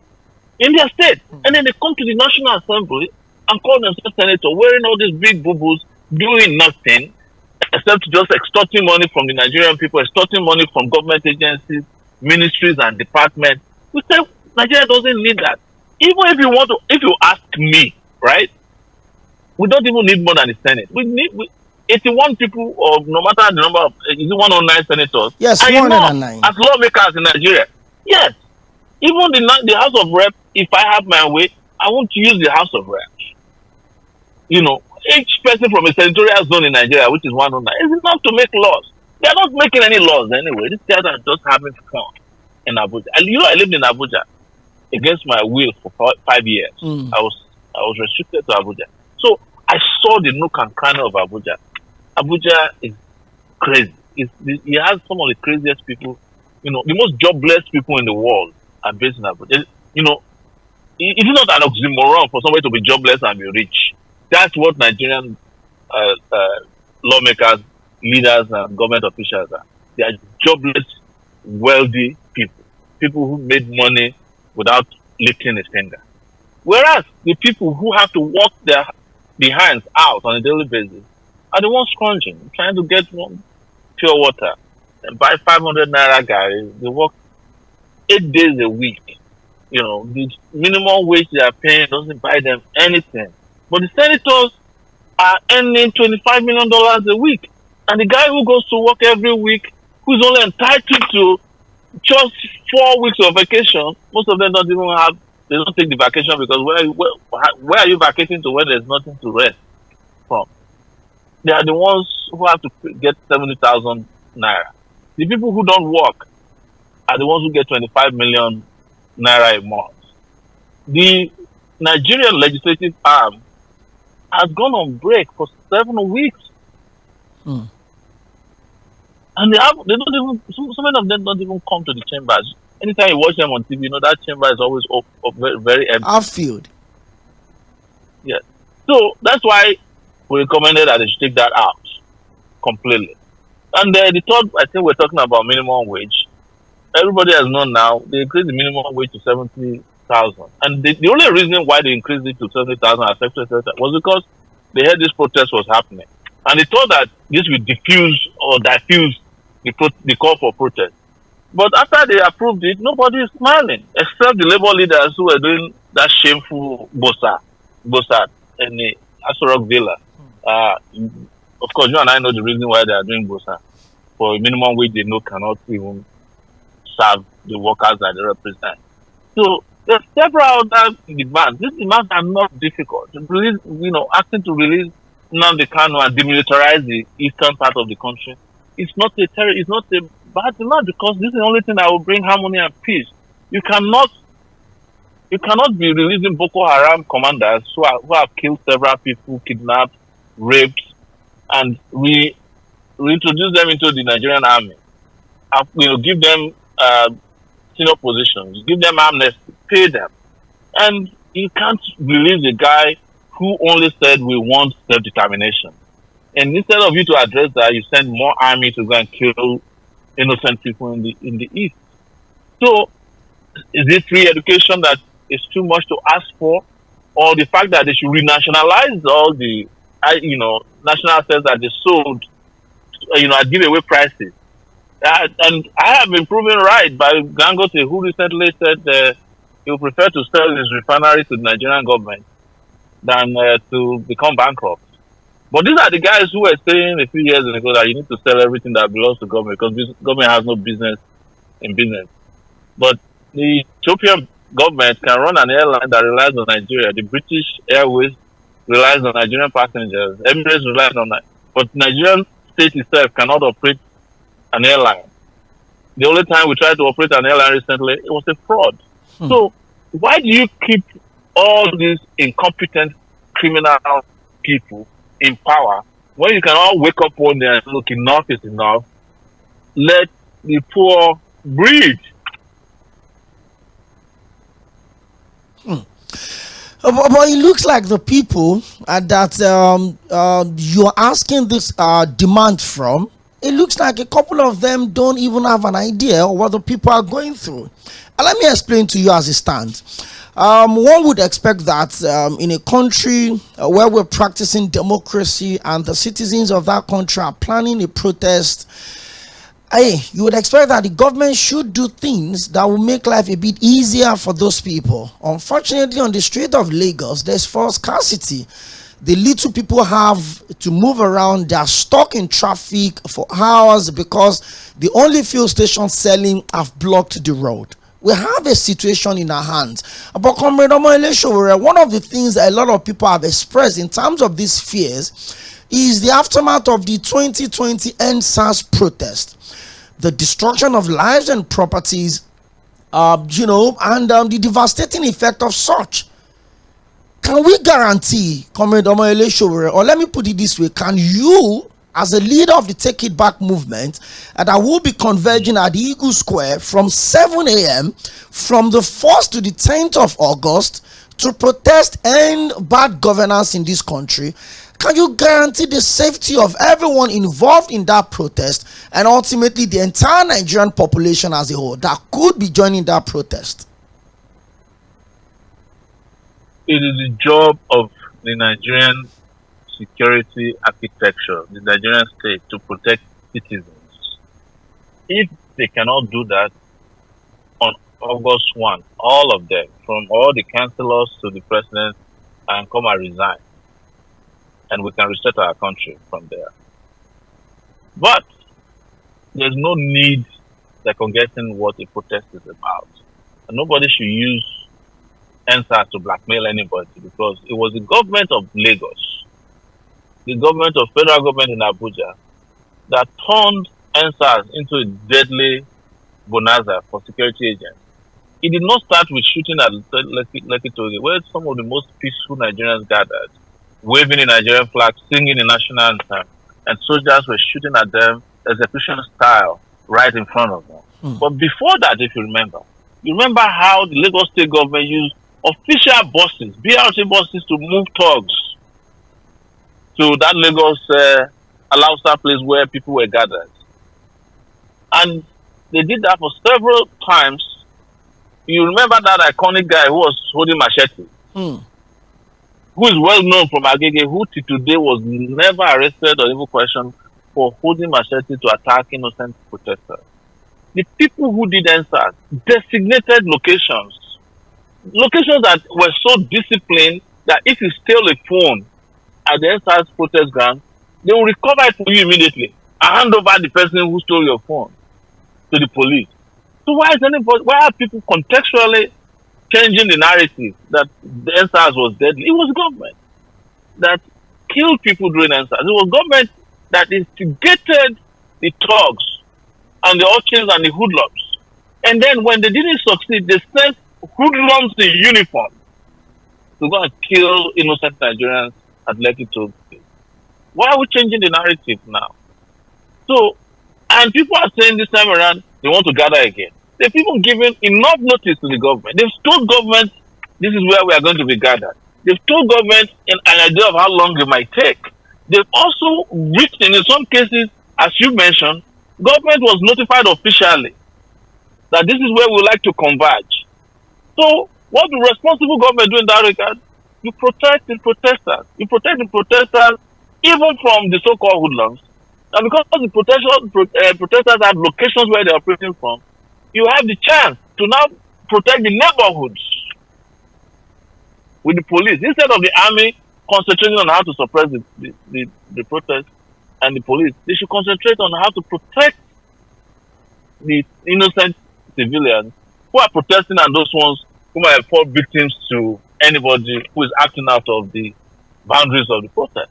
in their state. And then they come to the National Assembly and call themselves senator, wearing all these big boo-boos, doing nothing except just extorting money from the Nigerian people, extorting money from government agencies, ministries, and departments. We say Nigeria doesn't need that. Even if you ask me, right, we don't even need more than the Senate. We need 81 people, or no matter the number of, is it 109 senators? Yes, 109. As lawmakers in Nigeria, yes. Even the House of Reps, if I have my way, I want to use the House of Reps. You know, each person from a senatorial zone in Nigeria, which is 109, is enough to make laws. They are not making any laws anyway. These guys are just having fun in Abuja. And you know, I lived in Abuja against my will for 5 years. I was restricted to Abuja. So I saw the nook and cranny of Abuja. Abuja is crazy. It has some of the craziest people, you know, the most jobless people in the world are based in Abuja. You know, it is not an oxymoron for somebody to be jobless and be rich. That's what Nigerian lawmakers, leaders, and government officials are. They are jobless, wealthy people. People who made money without lifting a finger. Whereas the people who have to work their hands out on a daily basis are the ones scrounging, trying to get one pure water and buy 500 naira guys. They work 8 days a week. You know, the minimum wage they are paying doesn't buy them anything. But the senators are earning $25 million a week. And the guy who goes to work every week, who's only entitled to just 4 weeks of vacation, most of them don't take the vacation because where are you vacating to when there's nothing to rest from? They are the ones who have to get 70,000 naira. The people who don't work are the ones who get 25 million naira a month. The Nigerian legislative arm has gone on break for 7 weeks. And they don't even, so many of them don't even come to the chambers. Anytime you watch them on TV, you know that chamber is always very, very empty. Outfield. Yes. So that's why we recommended that they should take that out completely. And the third, I think we're talking about minimum wage. Everybody has known now, they increased the minimum wage to 70,000. And the only reason why they increased it to 70,000 was because they heard this protest was happening. And they thought that this would diffuse the call for protest. But after they approved it, nobody is smiling, except the labor leaders who were doing that shameful bosa in the Aso Rock Villa. Of course, you and I know the reason why they are doing bosa. For a minimum wage they know cannot even serve the workers that they represent. So there are several other demands. These demands are not difficult. Release, asking to release Nnamdi Kanu and demilitarize the eastern part of the country. It's not a bad demand because this is the only thing that will bring harmony and peace. You cannot be releasing Boko Haram commanders who have killed several people, kidnapped, raped, and reintroduce them into the Nigerian army. Give them senior positions, give them amnesty, pay them. And you can't release a guy who only said we want self-determination. And instead of you to address that, you send more army to go and kill innocent people in the east. So, is it free education that is too much to ask for, or the fact that they should renationalize all the national assets that they sold, at giveaway prices? And I have been proven right by Dangote, who recently said he would prefer to sell his refinery to the Nigerian government than to become bankrupt. But these are the guys who were saying a few years ago that you need to sell everything that belongs to government because this government has no business in business. But the Ethiopian government can run an airline that relies on Nigeria. The British Airways relies on Nigerian passengers. Emirates relies on that. But Nigerian state itself cannot operate an airline. The only time we tried to operate an airline recently, it was a fraud. So why do you keep all these incompetent criminal people in power when you can all wake up one day and say, look, enough is enough. Let the poor breathe. But it looks like the people that you're asking this demand from, it looks like a couple of them don't even have an idea of what the people are going through. And let me explain to you as it stands. One would expect that in a country where we're practicing democracy and the citizens of that country are planning a protest, you would expect that the government should do things that will make life a bit easier for those people. Unfortunately, on the street of Lagos, there's fuel scarcity. The little people have to move around. They are stuck in traffic for hours because the only fuel stations selling have blocked the road. We have a situation in our hands. But Comrade Omoyele, one of the things that a lot of people have expressed in terms of these fears is the aftermath of the 2020 ⴄ protest. The destruction of lives and properties, and the devastating effect of such. Can we guarantee, Comrade Omoyele, or let me put it this way, can you, as a leader of the Take It Back movement, that I will be converging at the Eagle Square from 7 a.m. from the 1st to the 10th of August to protest and bad governance in this country? Can you guarantee the safety of everyone involved in that protest and ultimately the entire Nigerian population as a whole that could be joining that protest? It is the job of the Nigerian security architecture, the Nigerian state, to protect citizens. If they cannot do that on August 1, all of them, from all the councillors to the president, and come and resign, and we can reset our country from there. But there's no need second-guessing what a protest is about. And nobody should use ⴄ to blackmail anybody, because it was the government of Lagos, the government of federal government in Abuja, that turned ⴄ into a deadly bonanza for security agents. It did not start with shooting at Lekki Toge, where some of the most peaceful Nigerians gathered, waving the Nigerian flag, singing the national anthem, and soldiers were shooting at them execution style right in front of them. But before that, if you remember how the Lagos state government used official buses, BRT buses, to move thugs to that Lagos Aláùsá place where people were gathered. And they did that for several times. You remember that iconic guy who was holding machete, who is well known from Agege, who till today was never arrested or even questioned for holding machete to attack innocent protesters. The people who did ⴄ designated locations that were so disciplined that if you steal a phone at the ⴄ protest ground, they will recover it for you immediately and hand over the person who stole your phone to the police. So why are people contextually changing the narrative that the ⴄ was deadly? It was government that killed people during ⴄ. It was government that instigated the thugs and the urchins and the hoodlums. And then when they didn't succeed, they sent hoodlums in uniform to go and kill innocent Nigerians at Lekki Toge. Why are we changing the narrative now? So, and people are saying this time around they want to gather again. They've even given enough notice to the government. They've told government this is where we are going to be gathered. They've told government an idea of how long it might take. They've also reached, in some cases, as you mentioned, government was notified officially that this is where we like to converge. So what do responsible government do in that regard? You protect the protesters. You protect the protesters even from the so-called hoodlums. And because the protesters have locations where they're operating from, you have the chance to now protect the neighborhoods. with the police. Instead of the army concentrating on how to suppress the protest and the police, they should concentrate on how to protect the innocent civilians who are protesting and those ones who might fall victims to anybody who is acting out of the boundaries of the protest.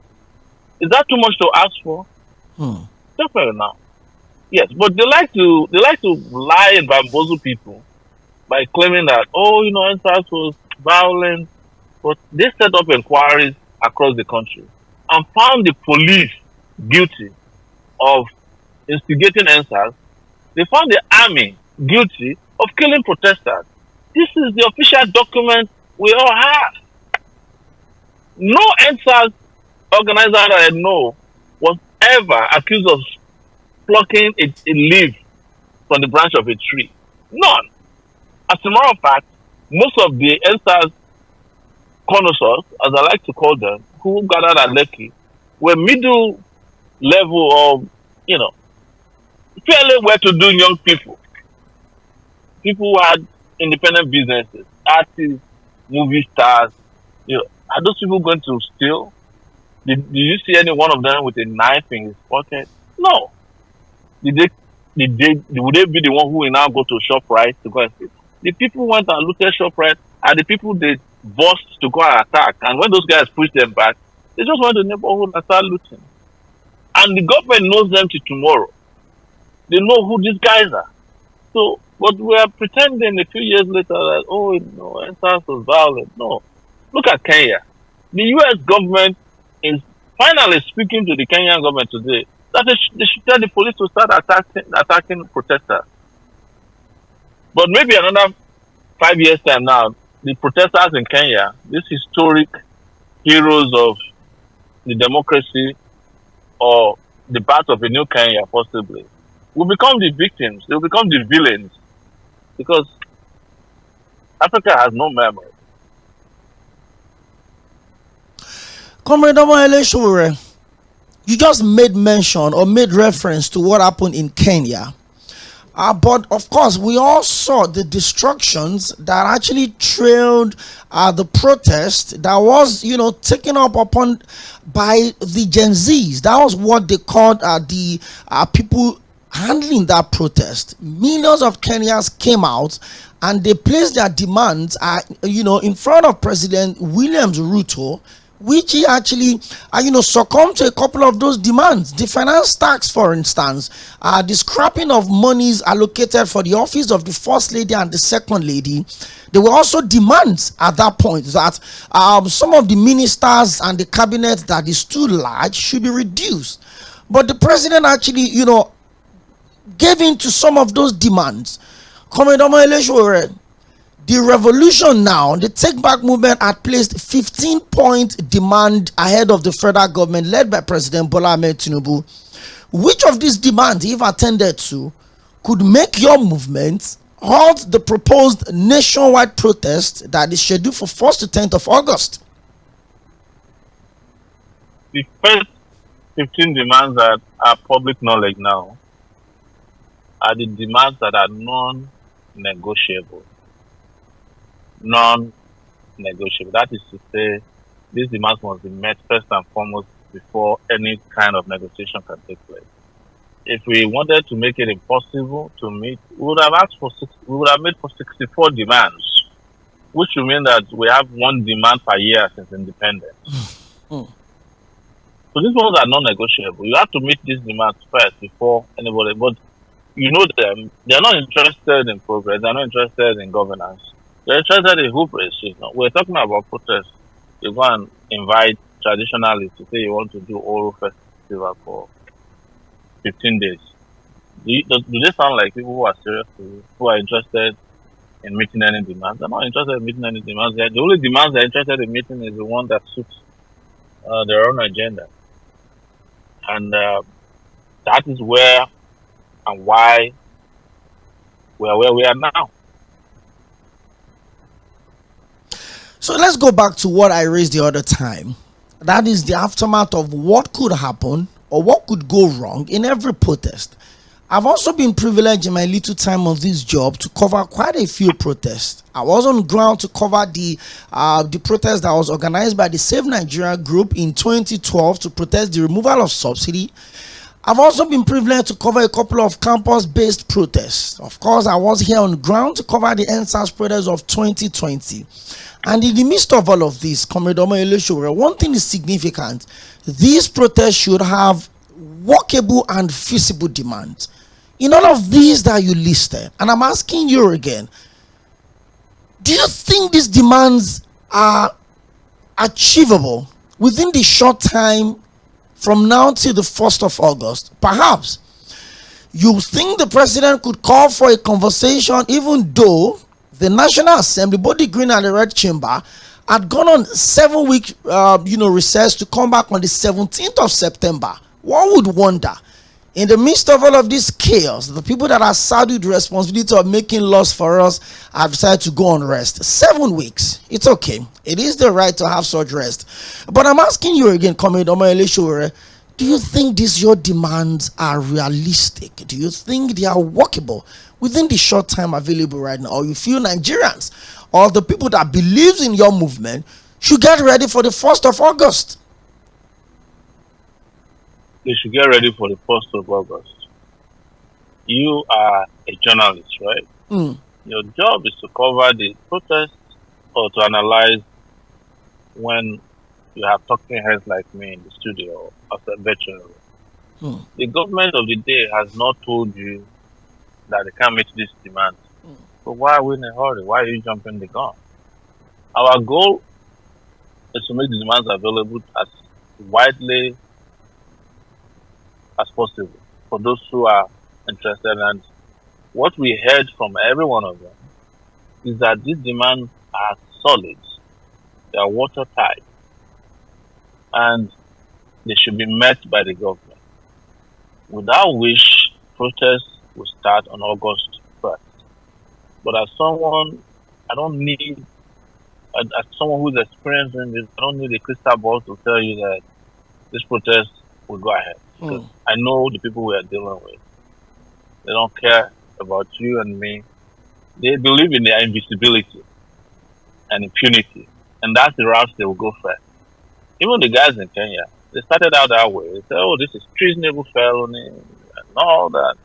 Is that too much to ask for? Definitely not. Yes, but they like to lie and bamboozle people by claiming that, oh, NSAS was violent, but they set up inquiries across the country and found the police guilty of instigating NSAS. They found the army guilty of killing protesters. This is the official document we all have. No NSAS organizer that I know was ever accused of plucking a leaf from the branch of a tree. None. As a matter of fact, most of the NSAS connoisseurs, as I like to call them, who gathered at Lekki, were middle level of, fairly well-to-do young people. People who had independent businesses, artists, movie stars. Are those people going to steal? Did you see any one of them with a knife in his pocket? No. Would they be the one who will now go to ShopRite to go and steal? The people went and looted ShopRite are the people they bossed to go and attack. And when those guys pushed them back, they just went to the neighborhood and started looting. And the government knows them till tomorrow. They know who these guys are. So, but we are pretending a few years later that, NSAS was violent. No. Look at Kenya. The U.S. government is finally speaking to the Kenyan government today that they should tell the police to start attacking protesters. But maybe another 5 years time now, the protesters in Kenya, these historic heroes of the democracy or the birth of a new Kenya possibly, will become the victims. They will become the villains because Africa has no memory. Comrade ᴜᴜ, you just made mention or made reference to what happened in Kenya. But of course, we all saw the destructions that actually trailed the protest that was, taken up upon by the Gen Zs. That was what they called the people handling that protest. Millions of Kenyans came out and they placed their demands, in front of President Williams Ruto, which he actually, succumbed to a couple of those demands. The finance tax, for instance, the scrapping of monies allocated for the office of the First Lady and the Second Lady. There were also demands at that point that some of the ministers and the cabinet that is too large should be reduced. But the president actually, gave in to some of those demands. The revolution now, the Take Back movement had placed 15-point demand ahead of the federal government led by President Bola Ahmed Tinubu. Which of these demands, if attended to, could make your movement halt the proposed nationwide protest that is scheduled for 1st to 10th of August? The first 15 demands that are public knowledge now are the demands that are non-negotiable. Non-negotiable. That is to say, these demands must be met first and foremost before any kind of negotiation can take place. If we wanted to make it impossible to meet, we would have made for 64 demands, which would mean that we have one demand per year since independence. So these ones are non-negotiable. You have to meet these demands first before anybody. But them, they are not interested in progress. They are not interested in governance. They're interested in hubris. We're talking about protests. You go and invite traditionalists to say you want to do oral festival for 15 days. Do they sound like people who are serious, who are interested in meeting any demands? They're not interested in meeting any demands. The only demands they're interested in meeting is the one that suits their own agenda. And that is where and why we are where we are now. So let's go back to what I raised the other time. That is the aftermath of what could happen or what could go wrong in every protest. I've also been privileged in my little time on this job to cover quite a few protests. I was on ground to cover the protest that was organized by the Save Nigeria group in 2012 to protest the removal of subsidy. I've also been privileged to cover a couple of campus-based protests. Of course, I was here on ground to cover the NSAS protests of 2020. And in the midst of all of this, Comrade Omoyele, one thing is significant. These protests should have workable and feasible demands. In all of these that you listed, and I'm asking you again, do you think these demands are achievable within the short time from now till the 1st of August? Perhaps you think the president could call for a conversation, even though the National Assembly, both the Green and the Red Chamber, had gone on 7-week recess to come back on the 17th of September. One would wonder, in the midst of all of this chaos, the people that are saddled with the responsibility of making laws for us have decided to go on rest. 7 weeks. It's okay. It is the right to have such rest. But I'm asking you again, Comrade Omoyele, do you think these your demands are realistic? Do you think they are workable within the short time available right now? Or you feel Nigerians or the people that believes in your movement should get ready for the 1st of August? They should get ready for the 1st of August. You are a journalist, right? Your job is to cover the protests or to analyze when you have talking heads like me in the studio or virtually. The government of the day has not told you that they can't meet this demand. So why are we in a hurry? Why are you jumping the gun? Our goal is to make the demands available as widely as possible for those who are interested. And what we heard from every one of them is that these demands are solid, they are watertight, and they should be met by the government. Without which, protests will start on August 1st. But as someone, as someone who's experienced in this, I don't need a crystal ball to tell you that this protest will go ahead. Because I know the people we are dealing with. They don't care about you and me. They believe in their invisibility and impunity. And that's the route they will go first. Even the guys in Kenya, they started out that way. They said, oh, this is treasonable felony and all that.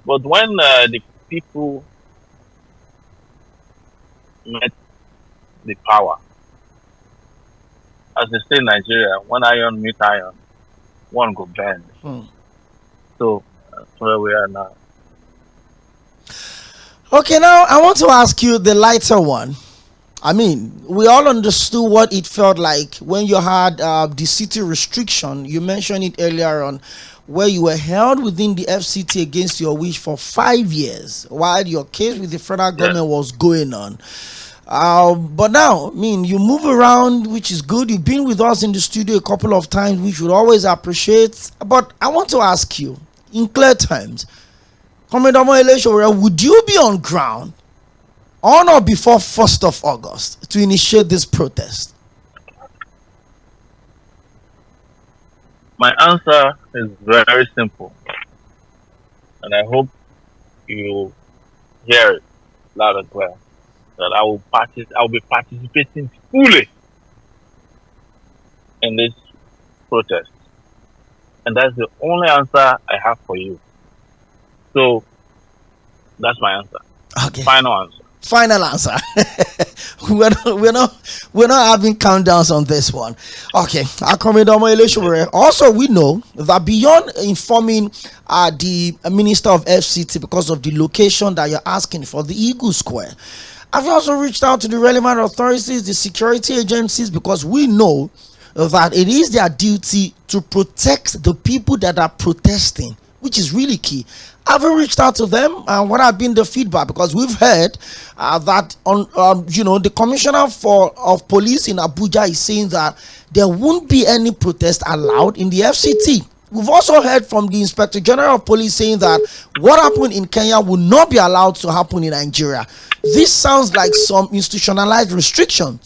But when the people met the power, as they say in Nigeria, when iron meet iron, one go bend. So that's where we are now. Okay, now I want to ask you the lighter one. I mean, we all understood what it felt like when you had the city restriction. You mentioned it earlier on, where you were held within the FCT against your wish for 5 years while your case with the federal government was going on. But now, I mean, you move around, which is good. You've been with us in the studio a couple of times, which we always appreciate. But I want to ask you, in clear terms, Comrade Omoyele, would you be on ground on or before 1st of August to initiate this protest? My answer is very simple. And I hope you hear it loud and clear. That I will be participating fully in this protest. And that's the only answer I have for you. So that's my answer. Okay. Final answer. Final answer. we're not having countdowns on this one. Okay. Also, we know that beyond informing the Minister of FCT because of the location that you're asking for, the Eagle Square, have you also reached out to the relevant authorities, the security agencies, because we know that it is their duty to protect the people that are protesting, which is really key. Have you reached out to them, and what have been the feedback? Because we've heard that the commissioner of police in Abuja is saying that there won't be any protest allowed in the FCT. We've also heard from the Inspector General of Police saying that what happened in Kenya will not be allowed to happen in Nigeria. This sounds like some institutionalized restriction.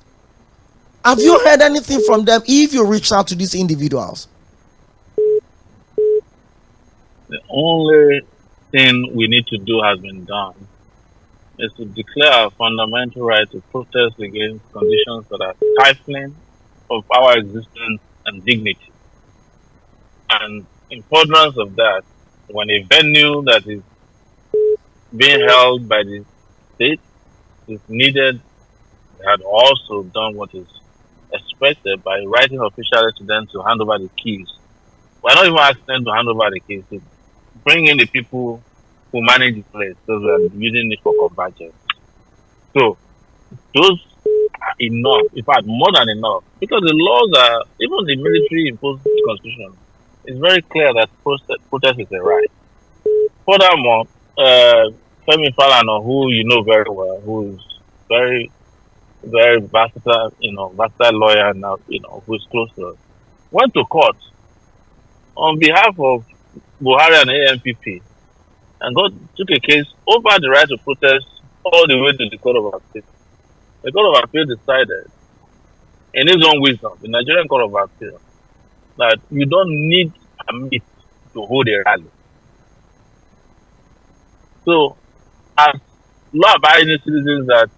Have you heard anything from them if you reached out to these individuals? The only thing we need to do has been done is to declare our fundamental right to protest against conditions that are stifling of our existence and dignity. And in furtherance of that, when a venue that is being held by the state is needed, they had also done what is expected by writing officially to them to hand over the keys. We're not even asking them to hand over the keys, to bring in the people who manage the place, because we are using it for convergence. So those are enough, in fact more than enough, because the laws are, even the military imposed constitution, it's very clear that protest is a right. Furthermore, ᴑᴜ, who you know very well, who is very, very versatile, versatile lawyer now, who is close to us, went to court on behalf of Buhari and ANPP and took a case over the right to protest all the way to the Court of Appeal. The Court of Appeal decided, in its own wisdom, the Nigerian Court of Appeal, that you don't need permit to hold a rally. So, as law-abiding citizens that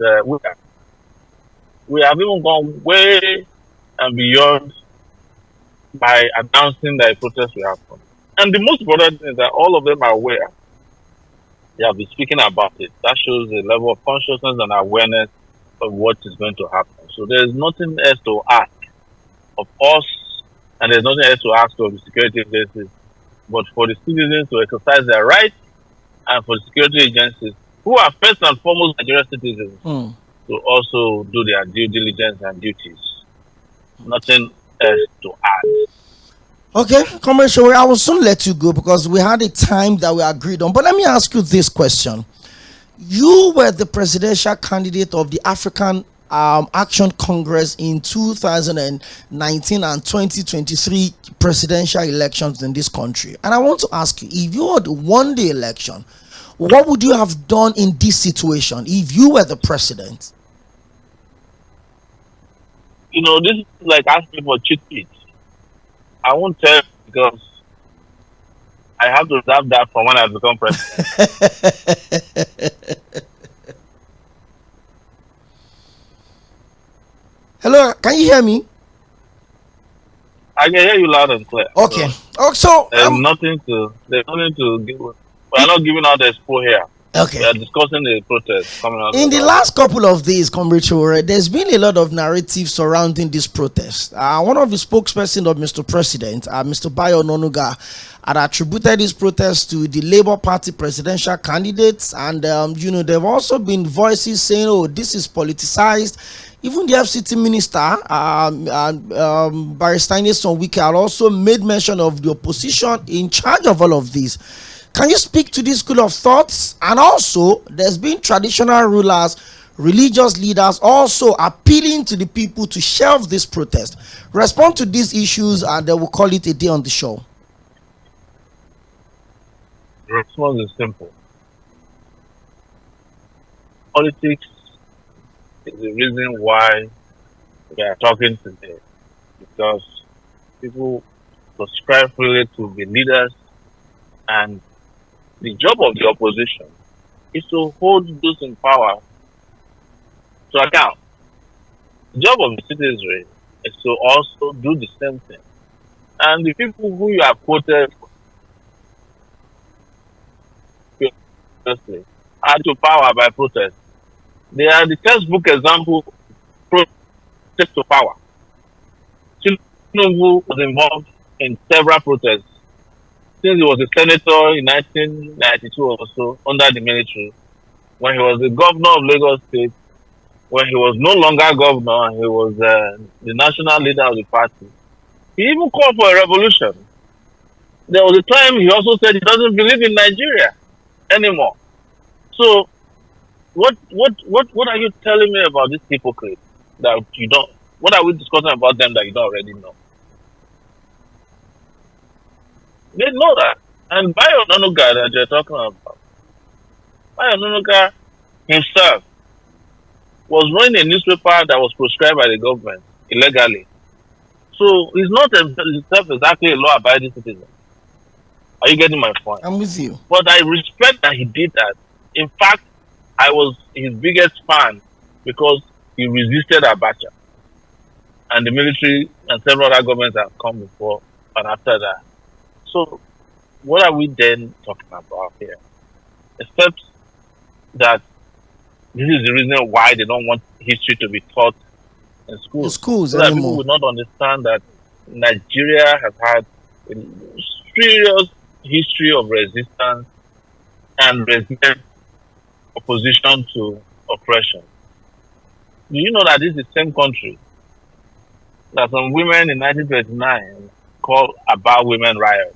we have even gone way and beyond by announcing that a protest will happen. And the most important thing is that all of them are aware. They have been speaking about it. That shows a level of consciousness and awareness of what is going to happen. So there is nothing else to ask of us, and there's nothing else to ask of the security agencies, but for the citizens to exercise their rights, and for the security agencies, who are first and foremost Nigerian citizens, to also do their due diligence and duties. Nothing else to add. Okay, Comrade Sowore, I will soon let you go because we had a time that we agreed on. But let me ask you this question. You were the presidential candidate of the African Action Congress in 2019 and 2023 presidential elections in this country. And I want to ask you, if you had won the election, what would you have done in this situation if you were the president? This is like asking for cheat sheets. I won't tell because I have to reserve that for when I become president. Hello, can you hear me? I can hear you loud and clear. Okay. So there's nothing to give. We're not giving out the expo here. Okay. We are discussing the protest coming out. In the last couple of days, Comrade Sowore, there's been a lot of narrative surrounding this protest. One of the spokespersons of Mr. President, Mr. Bayo Onanuga, had attributed this protest to the Labour Party presidential candidates, and they've also been voices saying, "Oh, this is politicized." Even the FCT minister, Barrister Nsoᴛɪᴏ, had also made mention of the opposition in charge of all of this. Can you speak to this school of thoughts? And also, there's been traditional rulers, religious leaders also appealing to the people to shelve this protest. Respond to these issues and then we'll call it a day on the show. The response is simple. Politics is the reason why we are talking today. Because people subscribe freely to the leaders, and the job of the opposition is to hold those in power to account. The job of the citizenry is to also do the same thing. And the people who you have quoted are to power by protest. They are the textbook example of protest to power. Sᴛᴜᴜ was involved in several protests since he was a senator in 1992 or so under the military, when he was the governor of Lagos State, when he was no longer governor, he was the national leader of the party. He even called for a revolution. There was a time he also said he doesn't believe in Nigeria anymore. So, what are you telling me about these hypocrites that you don't? What are we discussing about them that you don't already know? They know that. And Bayo Onanuga that you're talking about, Bayo Onanuga himself was running a newspaper that was proscribed by the government illegally. So he's not himself exactly a law-abiding citizen. Are you getting my point? I'm with you. But I respect that he did that. In fact, I was his biggest fan because he resisted Abacha. And the military and several other governments have come before and after that. So what are we then talking about here? Except that this is the reason why they don't want history to be taught in schools. In schools so that anymore. people would not understand that Nigeria has had a serious history of resistance and resilient opposition to oppression. Do you know that this is the same country that some women in 1939 called About Women Riot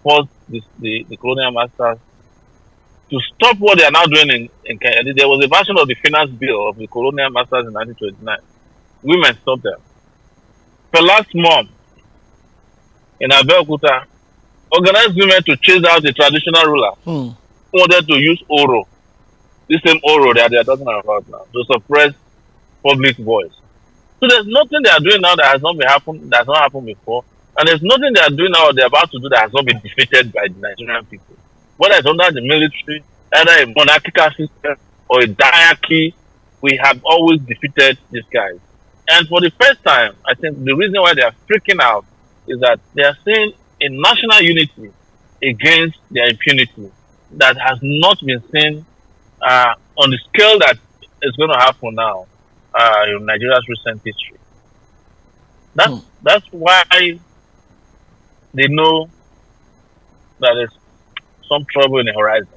forced the colonial masters to stop what they are now doing in Kenya? There was a version of the finance bill of the colonial masters in 1929. Women stopped them. Fela's mom in Abeokuta organized women to chase out the traditional ruler who wanted to use Oro, this same Oro that they are talking about now, to suppress public voice. So there's nothing they are doing now that has not happened before, and there's nothing they are doing now or they're about to do that has not been defeated by the Nigerian people. Whether it's under the military, either a monarchical system or a diarchy, we have always defeated these guys. And for the first time, I think the reason why they are freaking out is that they are seeing a national unity against their impunity that has not been seen on the scale that is going to happen now in Nigeria's recent history. That's why they know that there's some trouble in the horizon.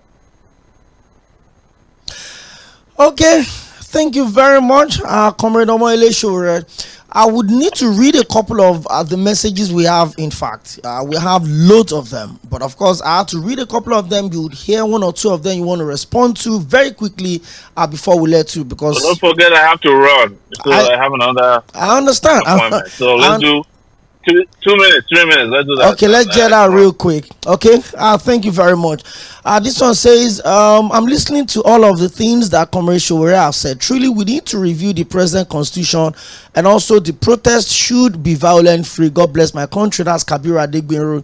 Okay, thank you very much, Comrade Omoyele. I would need to read a couple of the messages we have. In fact, we have loads of them, but of course I have to read a couple of them. You would hear one or two of them you want to respond to very quickly before we let you, because don't forget I have to run, so I have another. I understand. Appointment. So let's do 2 minutes, 3 minutes. Let's do that. Okay, let's get that real quick. Okay, thank you very much. This one says, I'm listening to all of the things that Comrade Sowore has said. Truly, we need to review the present constitution, and also the protest should be violent free. God bless my country. That's Kabiru Adegbenro.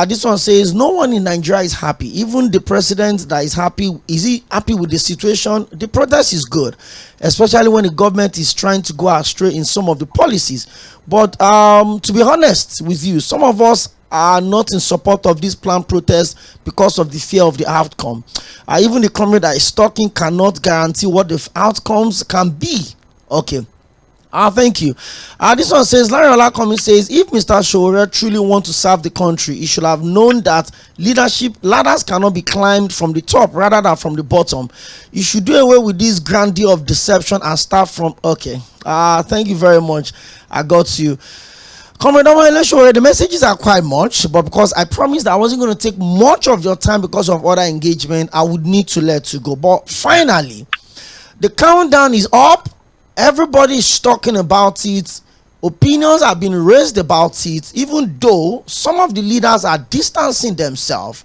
This one says, no one in Nigeria is happy. Even the president that is happy, is he happy with the situation? The protest is good, especially when the government is trying to go astray in some of the policies. But to be honest with you, some of us are not in support of this planned protest because of the fear of the outcome. Even the comrade that is talking cannot guarantee what the outcomes can be. Okay. Thank you. This one says, Larry Olakomi says, if Mr. Sowore truly wants to serve the country, he should have known that leadership ladders cannot be climbed from the top rather than from the bottom. You should do away with this grandeur of deception and start from. Okay. Thank you very much. I got you. Comrade Omoyele, the messages are quite much, but because I promised that I wasn't going to take much of your time because of other engagement, I would need to let you go. But finally, the countdown is up. Everybody is talking about it. Opinions have been raised about it, even though some of the leaders are distancing themselves.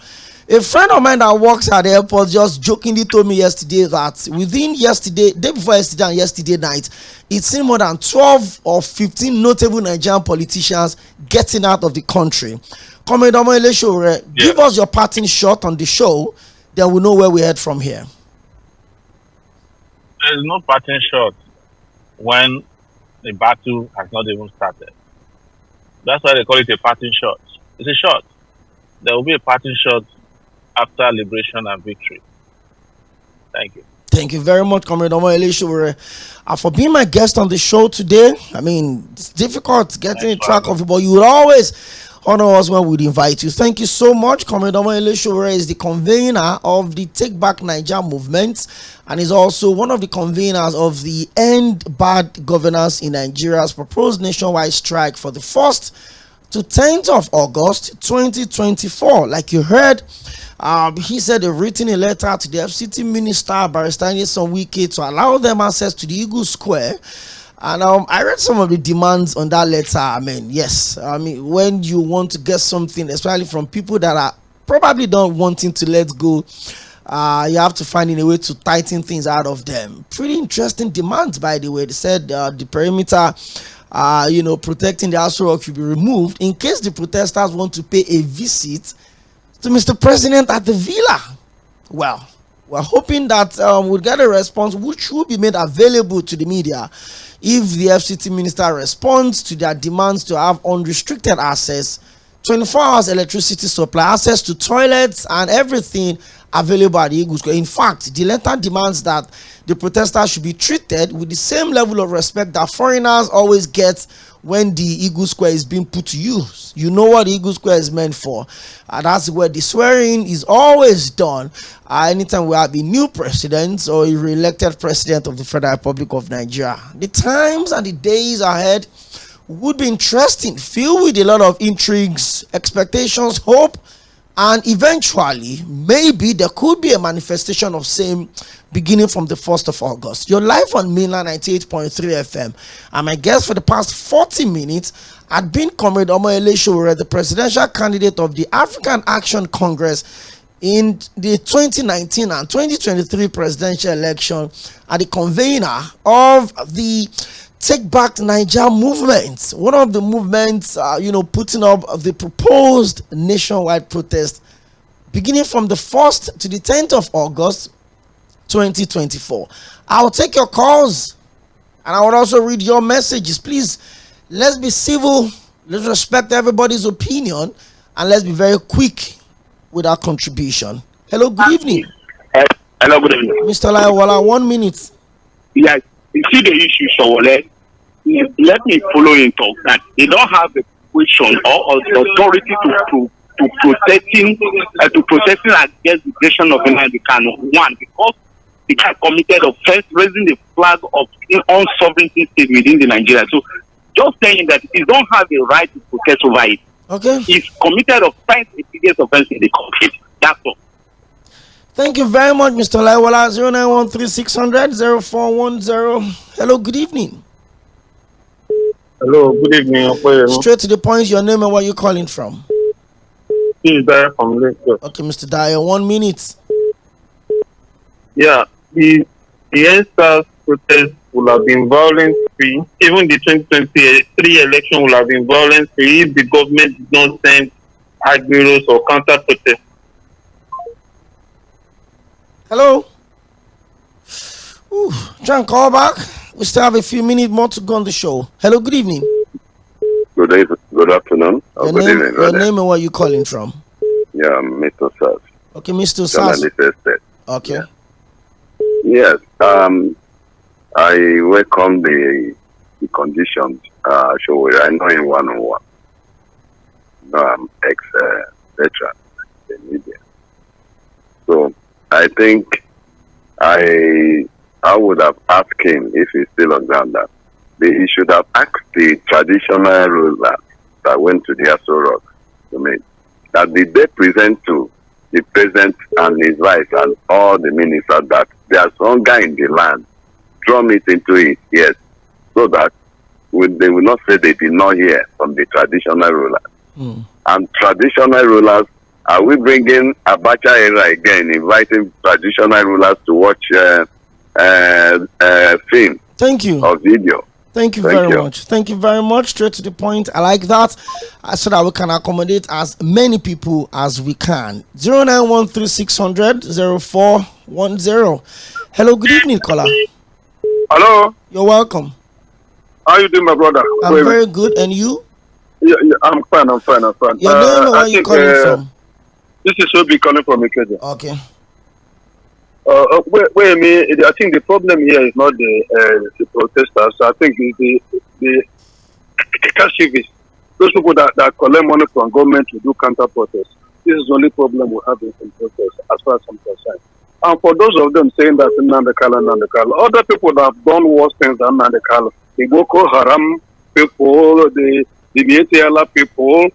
A friend of mine that works at the airport just jokingly told me yesterday that within day before yesterday and yesterday night, it's seen more than 12 or 15 notable Nigerian politicians getting out of the country. Comrade Omoyele, give us your parting shot on the show, then we know where we head from here. There's no parting shot when the battle has not even started. That's why they call it a parting shot. It's a shot. There will be a parting shot after liberation and victory. Thank you. Thank you very much, Comrade Omoyele, for being my guest on the show today. I mean, it's difficult getting track of it, but you will always honor us when we invite you. Thank you so much. Comrade Omoyele is the convener of the Take Back Nigeria movement, and is also one of the conveners of the End Bad Governance in Nigeria's proposed nationwide strike for the 1st to 10th of August 2024. Like you heard, he said they've written a letter to the FCT Minister, Barrister Nyesom Wike, to allow them access to the Eagle Square. And I read some of the demands on that letter. I mean, yes. I mean, when you want to get something, especially from people that are probably not wanting to let go, you have to find a way to tighten things out of them. Pretty interesting demands, by the way. They said the perimeter, protecting the Aso Rock should be removed in case the protesters want to pay a visit to Mr. President at the villa? Well, we're hoping that we'll get a response which will be made available to the media if the FCT minister responds to their demands to have unrestricted access, 24 hours electricity supply, access to toilets and everything available at the Eagle Square. In fact, the letter demands that the protesters should be treated with the same level of respect that foreigners always get when the Eagle Square is being put to use. You know what the Eagle Square is meant for. That's where the swearing is always done anytime we have a new president or a re-elected president of the Federal Republic of Nigeria. The times and the days ahead would be interesting, filled with a lot of intrigues, expectations, hope, and eventually maybe there could be a manifestation of same beginning from the 1st of August. You're live on Mainland 98.3 FM, and my guest for the past 40 minutes had been Comrade 괰 Tဃᴇ, the presidential candidate of the African Action Congress in the 2019 and 2023 presidential election, and the convener of the Take Back Nigeria movement, one of the movements, putting up the proposed nationwide protest beginning from the 1st to the 10th of August 2024. I will take your calls and I will also read your messages. Please, let's be civil, let's respect everybody's opinion, and let's be very quick with our contribution. Hello, good evening. Hello, good evening. Mr. Laiwala, 1 minute. Yes, you see the issue, so let me follow in talk that they don't have the question or the authority to protecting against the creation of Nnamdi Kanu. One, because the guy committed offense raising the flag of unsovereignty state within the Nigeria. So just saying that he don't have the right to protest over it. Okay. He's committed offense, the biggest offense in the country. That's all. Thank you very much, Mr. Laiwala. 0913-600-0410. Hello, good evening. Hello, good evening. Straight to the point, your name and where you're calling from. This is Dyer from Lagos. Okay, Mr. Dyer, 1 minute. Yeah, the EndSARS protest will have been violence-free. Even the 2023 election will have been violence-free if the government did not send aggregators or counter-protest. Hello? Try and call back. We still have a few minutes more to go on the show. Hello, good evening. Good afternoon. Your name and where you calling from? Yeah, Mr. Saz. Okay, Mr. Saz. Okay. Yeah. Yes. I welcome the conditions. I know in one-on-one. I'm ex-veteran in media. So I think I would have asked him, if he's still on ground, that he should have asked the traditional ruler that went to the Aᴜlik to me, that did they present to the president and his wife and all the ministers that there's hunger in the land, drum it into it, yes, so that they will not say they did not hear from the traditional rulers. And traditional rulers, are we bringing Abacha era again, inviting traditional rulers to watch film? Thank you. Or video. Thank you very much. Thank you very much. Straight to the point. I like that. So that we can accommodate as many people as we can. 0913-600-0410. Hello, good evening, caller. Hello. You're welcome. How you doing, my brother? I'm very good. And you? Yeah, I'm fine. Your name and where you calling from? This is Obi calling from Ikeja. Okay. Wait a minute. I think the problem here is not the protesters. I think the cashiers, those people that collect money from government to do counter protest. This is the only problem we have in protest, as far as I'm concerned. And for those of them saying that Nnamdi Kanu, other people that have done worse things than Nnamdi Kanu, the Boko Haram people, the BATLA people,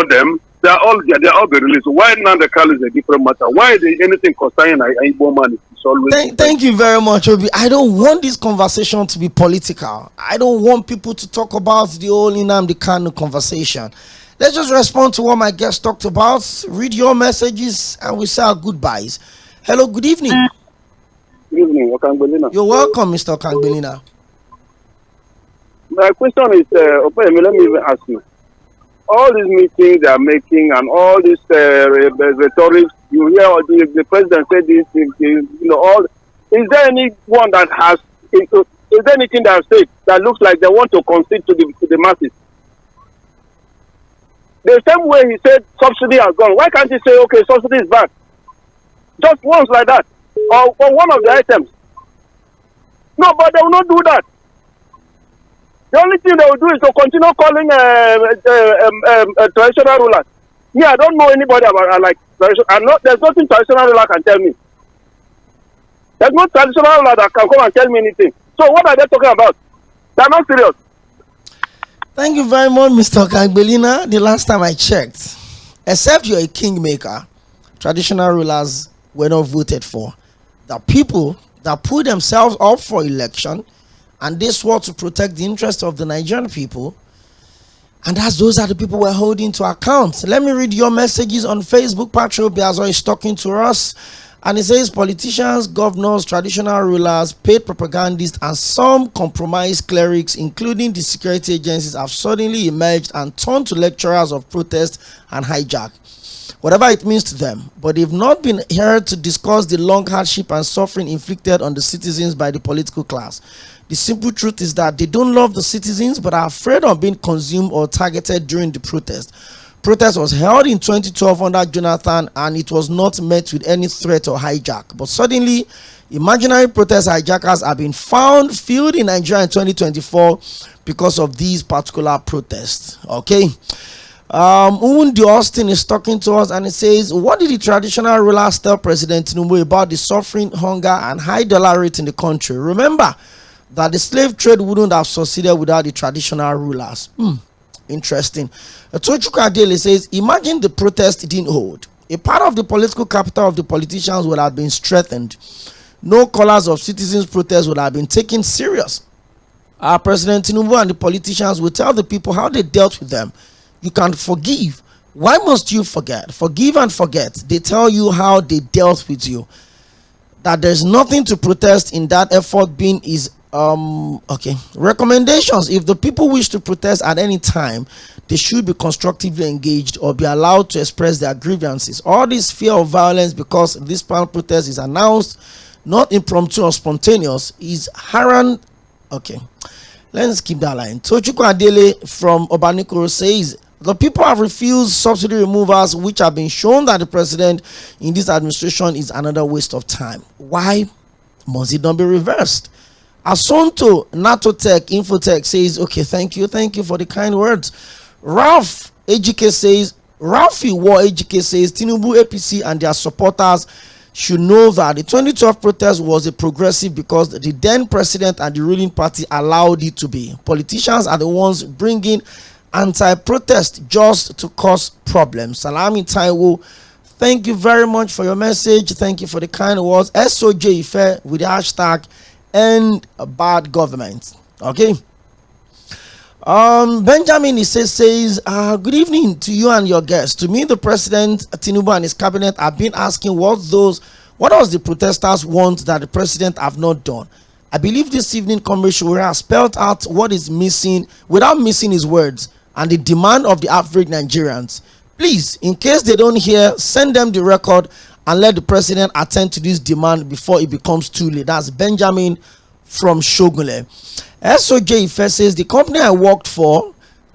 them. They are all be released. Why Nnamdi Kanu is a different matter? Why anything concerning Igbo man is always? Thank you very much, Obi. I don't want this conversation to be political. I don't want people to talk about the whole Nnamdi Kanu conversation. Let's just respond to what my guest talked about. Read your messages and we say our goodbyes. Hello, good evening. Good evening, Okangbelina. You're welcome, Mr. Okangbelina. My question is, let me even ask you. all these meetings they are making and all this rhetoric, you hear the president say this, all. Is there anyone that has? Is there anything that said that looks like they want to concede to the masses? The same way he said subsidy has gone. Why can't he say, okay, subsidy is back? Just once like that, or one of the items. No, but they will not do that. The only thing they will do is to continue calling traditional rulers. Me, I don't know anybody about like traditional. There's nothing traditional ruler can tell me. There's no traditional ruler that can come and tell me anything. So what are they talking about? They're not serious. Thank you very much, Mr. Kangbelina. The last time I checked, except you're a kingmaker, traditional rulers were not voted for. The people that put themselves up for election and they swore to protect the interests of the Nigerian people, and those are the people we're holding to account. Let me read your messages on Facebook. Patrick Biazo is talking to us, and he says politicians, governors, traditional rulers, paid propagandists, and some compromised clerics, including the security agencies, have suddenly emerged and turned to lecturers of protest and hijack, whatever it means to them. But they've not been here to discuss the long hardship and suffering inflicted on the citizens by the political class. The simple truth is that they don't love the citizens but are afraid of being consumed or targeted during the protest. Protest was held in 2012 under Jonathan, and it was not met with any threat or hijack. But suddenly, imaginary protest hijackers have been found filled in Nigeria in 2024 because of these particular protests. Okay. Undi Austin is talking to us, and it says, what did the traditional rulers tell President Tinubu about the suffering, hunger, and high dollar rate in the country? Remember that the slave trade wouldn't have succeeded without the traditional rulers. Interesting. Atochukwu Adele says, imagine the protest didn't hold. A part of the political capital of the politicians would have been strengthened. No callers of citizens' protest would have been taken serious. Our President Tinubu and the politicians will tell the people how they dealt with them. You can forgive. Why must you forget? Forgive and forget. They tell you how they dealt with you. That there's nothing to protest in that effort being is okay. Recommendations: if the people wish to protest at any time, they should be constructively engaged or be allowed to express their grievances. All this fear of violence because this planned protest is announced, not impromptu or spontaneous, is harangue. Okay, let's keep that line. Tochukwu Adele from Obanikoro says, the people have refused subsidy removals, which have been shown that the president in this administration is another waste of time. Why must it not be reversed? Asonto Natotech Infotech says, okay, thank you for the kind words. Ralph Ejike says, Ralphie War Ejike says, Tinubu, APC, and their supporters should know that the 2012 protest was a progressive because the then president and the ruling party allowed it to be. Politicians are the ones bringing anti-protest just to cause problems. Salami Taiwo, thank you very much for your message. Thank you for the kind words. SOJ with the hashtag end bad government. Okay. Benjamin says good evening to you and your guests. To me, the president Tinubu and his cabinet have been asking what does the protesters want that the president have not done. I believe this evening Comrade Shura has spelled out what is missing without missing his words and the demand of the average Nigerians. Please, in case they don't hear, send them the record and let the president attend to this demand before it becomes too late. That's Benjamin from Shogunle. SOJ says, the company I work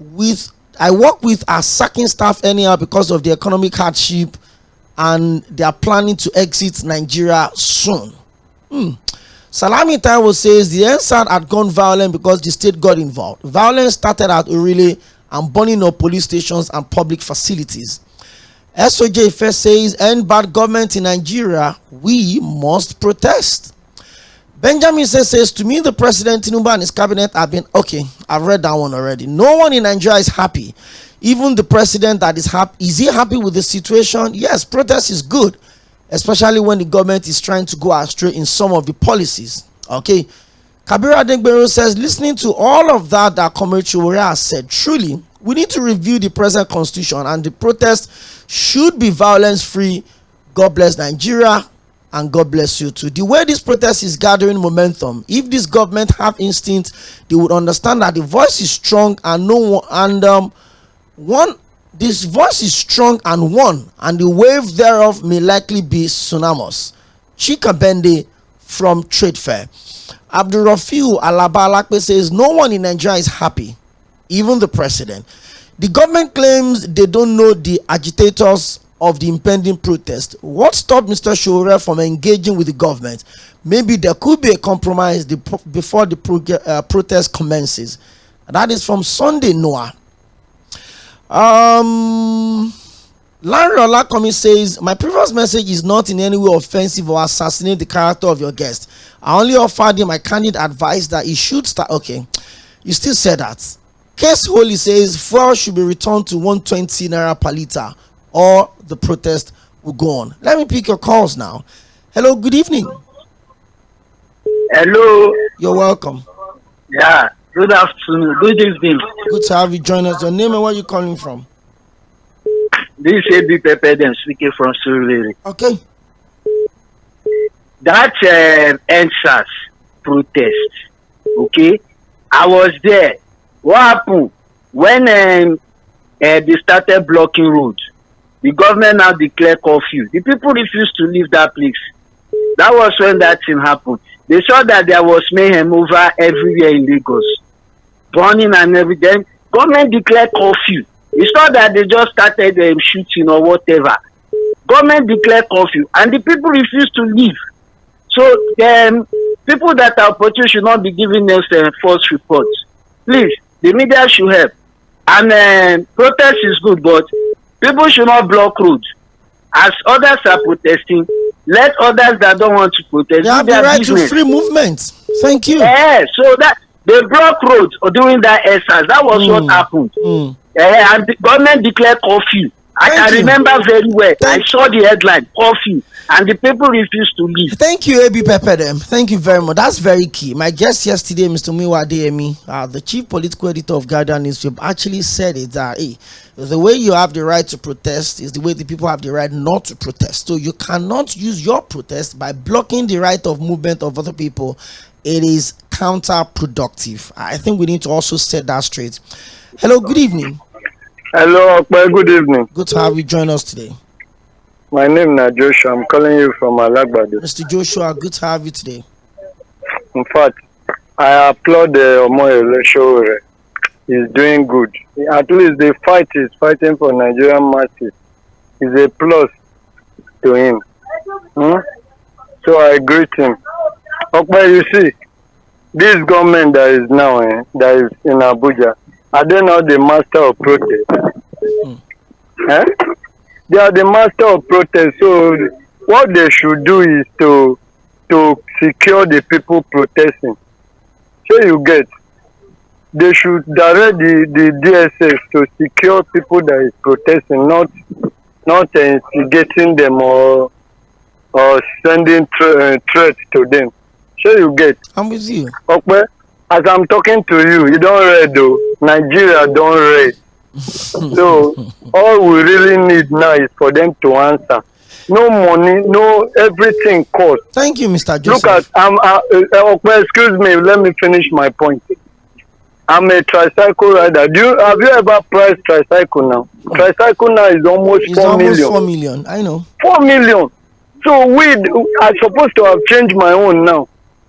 with are sacking staff anyhow because of the economic hardship, and they are planning to exit Nigeria soon. Salami Taiwo says the NSAD had gone violent because the state got involved. Violence started at Orile and burning of police stations and public facilities. SOJ first says, end bad government in Nigeria, we must protest. Benjamin says, to me, the president Tinubu and his cabinet have been, okay, I've read that one already. No one in Nigeria is happy. Even the president that is happy, is he happy with the situation? Yes, protest is good, especially when the government is trying to go astray in some of the policies. Okay. Kabir Adegbero says, listening to all of that Comrade Shura has said, truly, we need to review the present constitution, and the protest should be violence-free. God bless Nigeria, and God bless you too. The way this protest is gathering momentum, if this government have instinct, they would understand that the voice is strong, and This voice is strong and one, and the wave thereof may likely be synonymous. Chikabende from Trade Fair. Abdurrafiu Alabalakpe says no one in Nigeria is happy, even the president. The government claims they don't know the agitators of the impending protest. What stopped Mr. Sowore from engaging with the government? Maybe there could be a compromise before the protest commences. That is from Sunday Noah. Larry Olakomi says, my previous message is not in any way offensive or assassinate the character of your guest. I only offered him my candid advice that he should start. Okay, you still said that. Case Holy says fuel should be returned to 120 naira per liter, or the protest will go on. Let me pick your calls now. Hello, good evening. Hello. You're welcome. Yeah, good afternoon. Good evening. Good to have you join us. Your name and where you calling from? This is AB Pepe speaking from Surulere. Okay. That ⴅ protest, okay? I was there. What happened? When they started blocking roads, the government now declared curfew. The people refused to leave that place. That was when that thing happened. They saw that there was mayhem over everywhere in Lagos, burning and everything. Government declared curfew. It's not that they just started shooting or whatever. Government declared curfew, and the people refused to leave. So people that are opportune should not be giving us false reports. Please, the media should help. And protest is good, but people should not block roads. As others are protesting, let others that don't want to protest they have the right to free movement. Thank you. Yeah, so that they block roads during that exercise. That was what happened. And the government declared curfew. I remember very well. I saw the headline, curfew, and the people refused to leave. Thank you, AB Pepedem. Thank you very much. That's very key. My guest yesterday, Mr. Miwa Adeyemi, the chief political editor of Guardian newspaper, actually said it that the way you have the right to protest is the way the people have the right not to protest. So you cannot use your protest by blocking the right of movement of other people. It is counterproductive. I think we need to also set that straight. Hello, good evening. Hello, good evening. Good to have you join us today. My name is Joshua. I'm calling you from Alagbado. Mr. Joshua, good to have you today. In fact, I applaud the Sowore. He's doing good. At least the fight is fighting for Nigerian masses. Is a plus to him. So I greet him. Okay, you see, this government that is now that is in Abuja, are they not the master of protest? They are the master of protest. So what they should do is to secure the people protesting. So you get, they should direct the DSS to secure people that is protesting, not instigating them or sending threats to them. So you get. I'm with you. Okay. As I'm talking to you, you don't read though. Nigeria don't read. So all we really need now is for them to answer. No money, no everything cost. Thank you, Mr. Joseph. Look at excuse me, let me finish my point. I'm a tricycle rider. Have you ever priced tricycle now? Tricycle now is almost 4 million. 4 million, I know. 4 million. So I'm supposed to have changed my own now.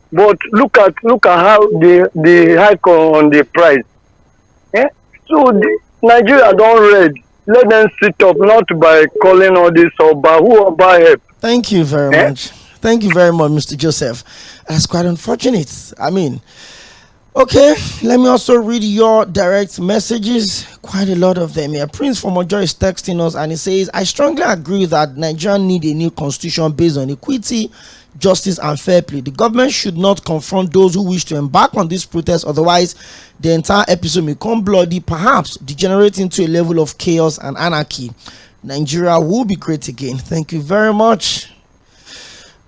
But look at how the hike on the price. So Nigeria don't read. Let them sit up, not by calling all this Oba. Who Oba help? Thank you very much. Thank you very much, Mr. Joseph. That's quite unfortunate. I mean, okay, let me also read your direct messages. Quite a lot of them here. Prince from Ojo is texting us and he says, I strongly agree that Nigeria need a new constitution based on equity, justice and fair play. The government should not confront those who wish to embark on this protest, otherwise the entire episode may come bloody, perhaps degenerate into a level of chaos and anarchy. Nigeria will be great again. Thank you very much.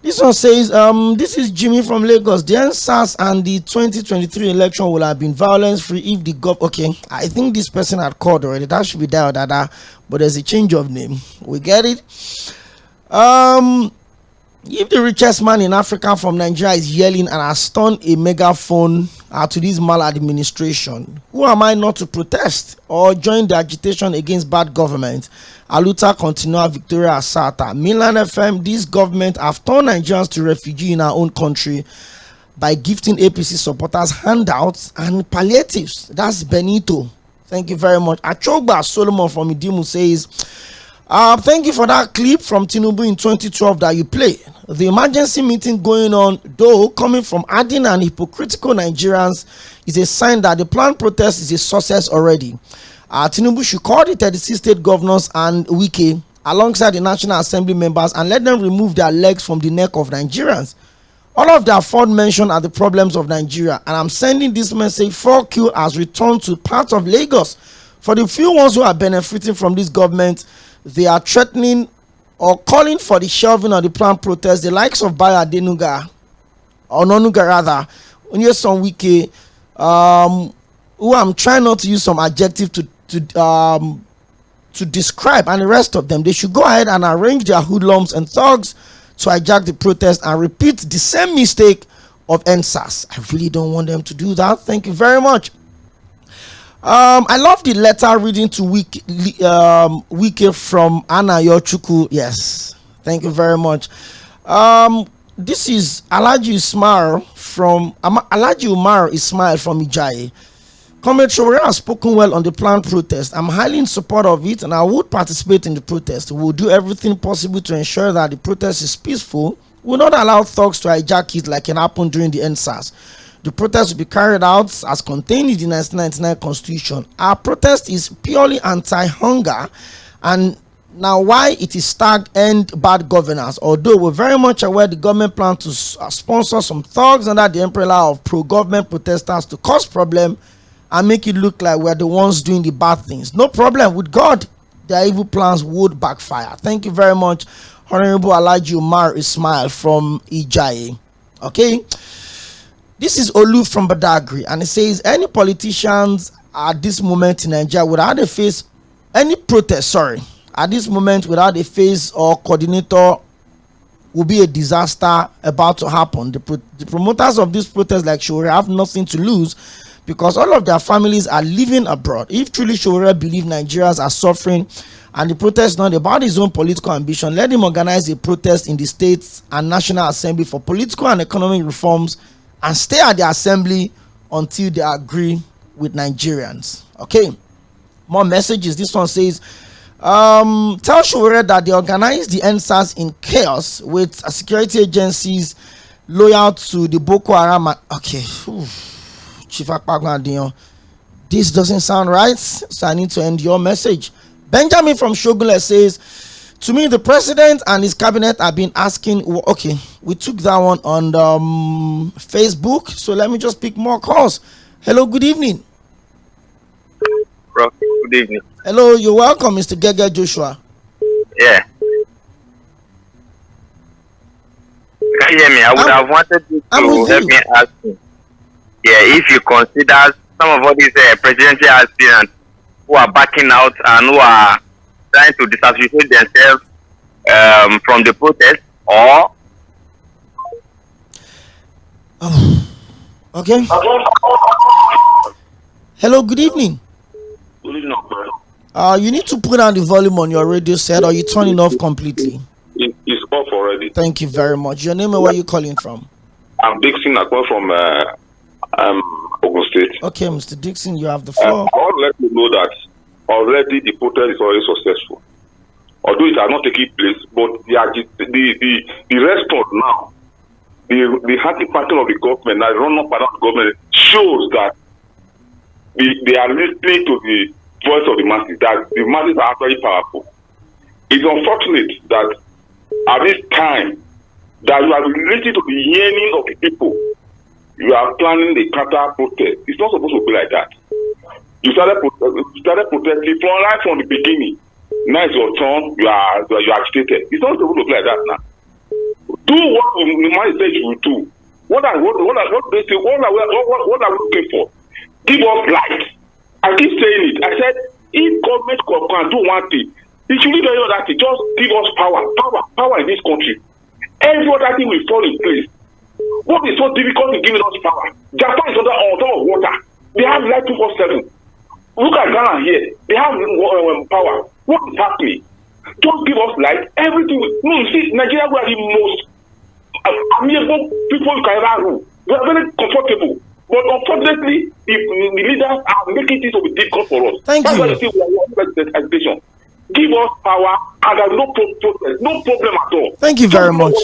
This one says, this is Jimmy from Lagos. The ⴅ and the 2023 election will have been violence free if the okay, I think this person had called already. That should be there or that, but there's a change of name. We get it. If the richest man in Africa from Nigeria is yelling and has turned a megaphone to this maladministration, who am I not to protest or join the agitation against bad government? Aluta continua Victoria Asata. Milan FM, this government have turned Nigerians to refugees in our own country by gifting APC supporters handouts and palliatives. That's Benito. Thank you very much. Achogba Solomon from Idimu says, thank you for that clip from Tinubu in 2012 that you played. The emergency meeting going on, though, coming from adding and hypocritical Nigerians, is a sign that the planned protest is a success already. Tinubu should call the 36 state governors and Wike alongside the National Assembly members and let them remove their legs from the neck of Nigerians. All of the aforementioned are the problems of Nigeria, and I'm sending this message: ⴅ has returned to parts of Lagos. For the few ones who are benefiting from this government, they are threatening or calling for the shelving of the planned protest. The likes of Bayo Adenuga, or Nonuga rather, Onyeson Wike, who I'm trying not to use some adjective to describe, and the rest of them, they should go ahead and arrange their hoodlums and thugs to hijack the protest and repeat the same mistake of ⴅsᴜᴜ. I really don't want them to do that. Thank you very much. I love the letter reading to Wike from Anna Yochuku. Yes, thank you very much. This is Alhaji Ismail from Ijai. Comrade Sowore has spoken well on the planned protest. I'm highly in support of it, and I would participate in the protest. We will do everything possible to ensure that the protest is peaceful. We will not allow thugs to hijack it like it happened during the ⴅsᴜᴜ. The protest will be carried out as contained in the 1999 Constitution. Our protest is purely anti-hunger, and now why it is tagged "End Bad Governance." Although we're very much aware the government plans to sponsor some thugs under the umbrella of pro-government protesters to cause problem and make it look like we're the ones doing the bad things. No problem with God, their evil plans would backfire. Thank you very much, Honorable Alhaji Umar Ismail from Ijai. Okay, this is Olu from Badagry, and it says, any politicians at this moment in Nigeria without a face, any protest, at this moment without a face or coordinator will be a disaster about to happen. The promoters of this protest, like Sowore, have nothing to lose because all of their families are living abroad. If truly Sowore believe Nigerians are suffering and the protest is not about his own political ambition, let him organize a protest in the states and National Assembly for political and economic reforms and stay at the assembly until they agree with Nigerians. Okay, more messages. This one says, tell Sowore that they organized the ⴅsᴜᴜ in chaos with security agencies loyal to the Boko Haram. Okay, Chief Akpagwadion, this doesn't sound right, so I need to end your message. Benjamin from Shogule says, to me, the president and his cabinet have been asking. Okay, we took that one on Facebook, so let me just pick more calls. Hello, good evening. Bro, good evening. Hello, you're welcome, Mr. Gege Joshua. Yeah. Can you hear me? I would have wanted you to help me ask you. Yeah, if you consider some of all these presidential aspirants who are backing out and who are trying to disassociate themselves from the protest, or okay. Hello, good evening. Good evening, bro. You need to put down the volume on your radio set, or you turn it off completely. It's off already. Thank you very much. Your name and where you calling from? I'm Dixon. I call from Ogun State. Okay, Mr. Dixon, you have the floor. I want to let you know that already the protest is already successful. Although it has not taken place, but the response now, the anti-pattern of the government, the run-up of the government, shows that they are listening to the voice of the masses, that the masses are actually powerful. It's unfortunate that at this time, that you are listening to the yearning of the people, you are planning the counter protest. It's not supposed to be like that. You started protesting from the beginning. Now it's your turn. You are agitated. It's not supposed to be like that now. Do what the man said you will do. What are we looking for? Give us light. I keep saying it. I said, if government can do one thing, it should be doing that thing. Just give us power in this country. every other thing will fall in place. What is so difficult in giving us power? Japan is on top of water. They have light 247. Look at Ghana here. They have power. What is happening? Don't give us light. Everything. No, you see, Nigeria we are the most amiable people you can ever rule. We are very comfortable. But unfortunately, the leaders are making things to be difficult for us. Thank you. That's why you see we are education. Give us power and there's no problem at all. Thank you very much.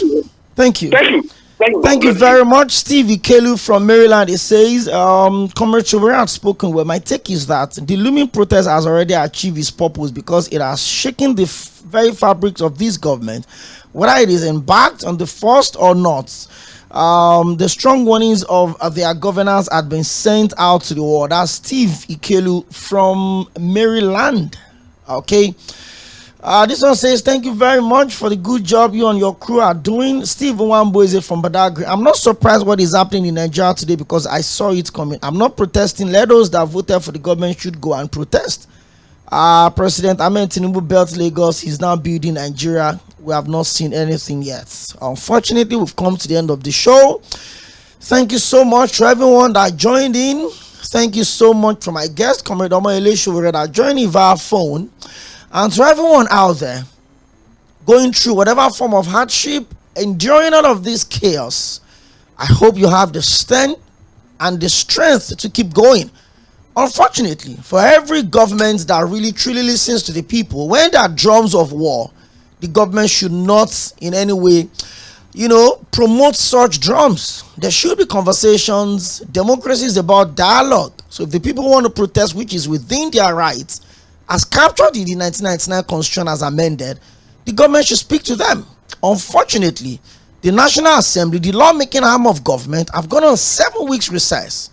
Thank you. Thank you. Thank you very much, Steve Ikeolu from Maryland. It says, Comrade Chobere had spoken well. My take is that the looming protest has already achieved its purpose because it has shaken the very fabrics of this government, whether it is embarked on the first or not. The strong warnings of their governors had been sent out to the world. That's Steve Ikeolu from Maryland. Okay. This one says, thank you very much for the good job you and your crew are doing. Steve Nwamboeze from Badagry. I'm not surprised what is happening in Nigeria today because I saw it coming. I'm not protesting. Let those that voted for the government should go and protest. President Ahmed Tinubu built Lagos. He's now building Nigeria. We have not seen anything yet. Unfortunately, we've come to the end of the show. Thank you so much to everyone that joined in. Thank you so much for my guest, Comrade Omoyele that joined in via phone. And to everyone out there going through whatever form of hardship, enduring all of this chaos, I hope you have the strength and the strength to keep going. Unfortunately, for every government that really truly listens to the people, when there are drums of war, the government should not in any way, promote such drums. There should be conversations. Democracy is about dialogue. So if the people want to protest, which is within their rights, as captured in the 1999 Constitution as amended, the government should speak to them. Unfortunately, the National Assembly, the lawmaking arm of government, have gone on 7 weeks recess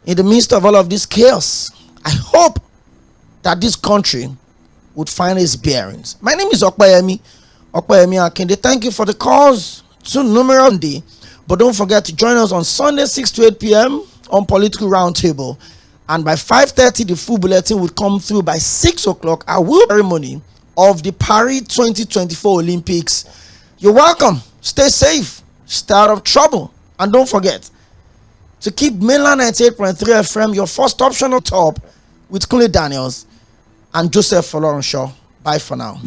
in the midst of all of this chaos. I hope that this country would find its bearings. My name is Oᴏ Akinde. Thank you for the calls. Soon numerous day, but don't forget to join us on Sunday 6 to 8 p.m. on Political Roundtable. And by 5:30, the full bulletin will come through. By 6 o'clock, a ceremony of the Paris 2024 Olympics. You're welcome. Stay safe. Stay out of trouble. And don't forget to keep Mainland 98.3 FM your first option on top with Kunle Daniels and Joseph Folorunsho. Bye for now.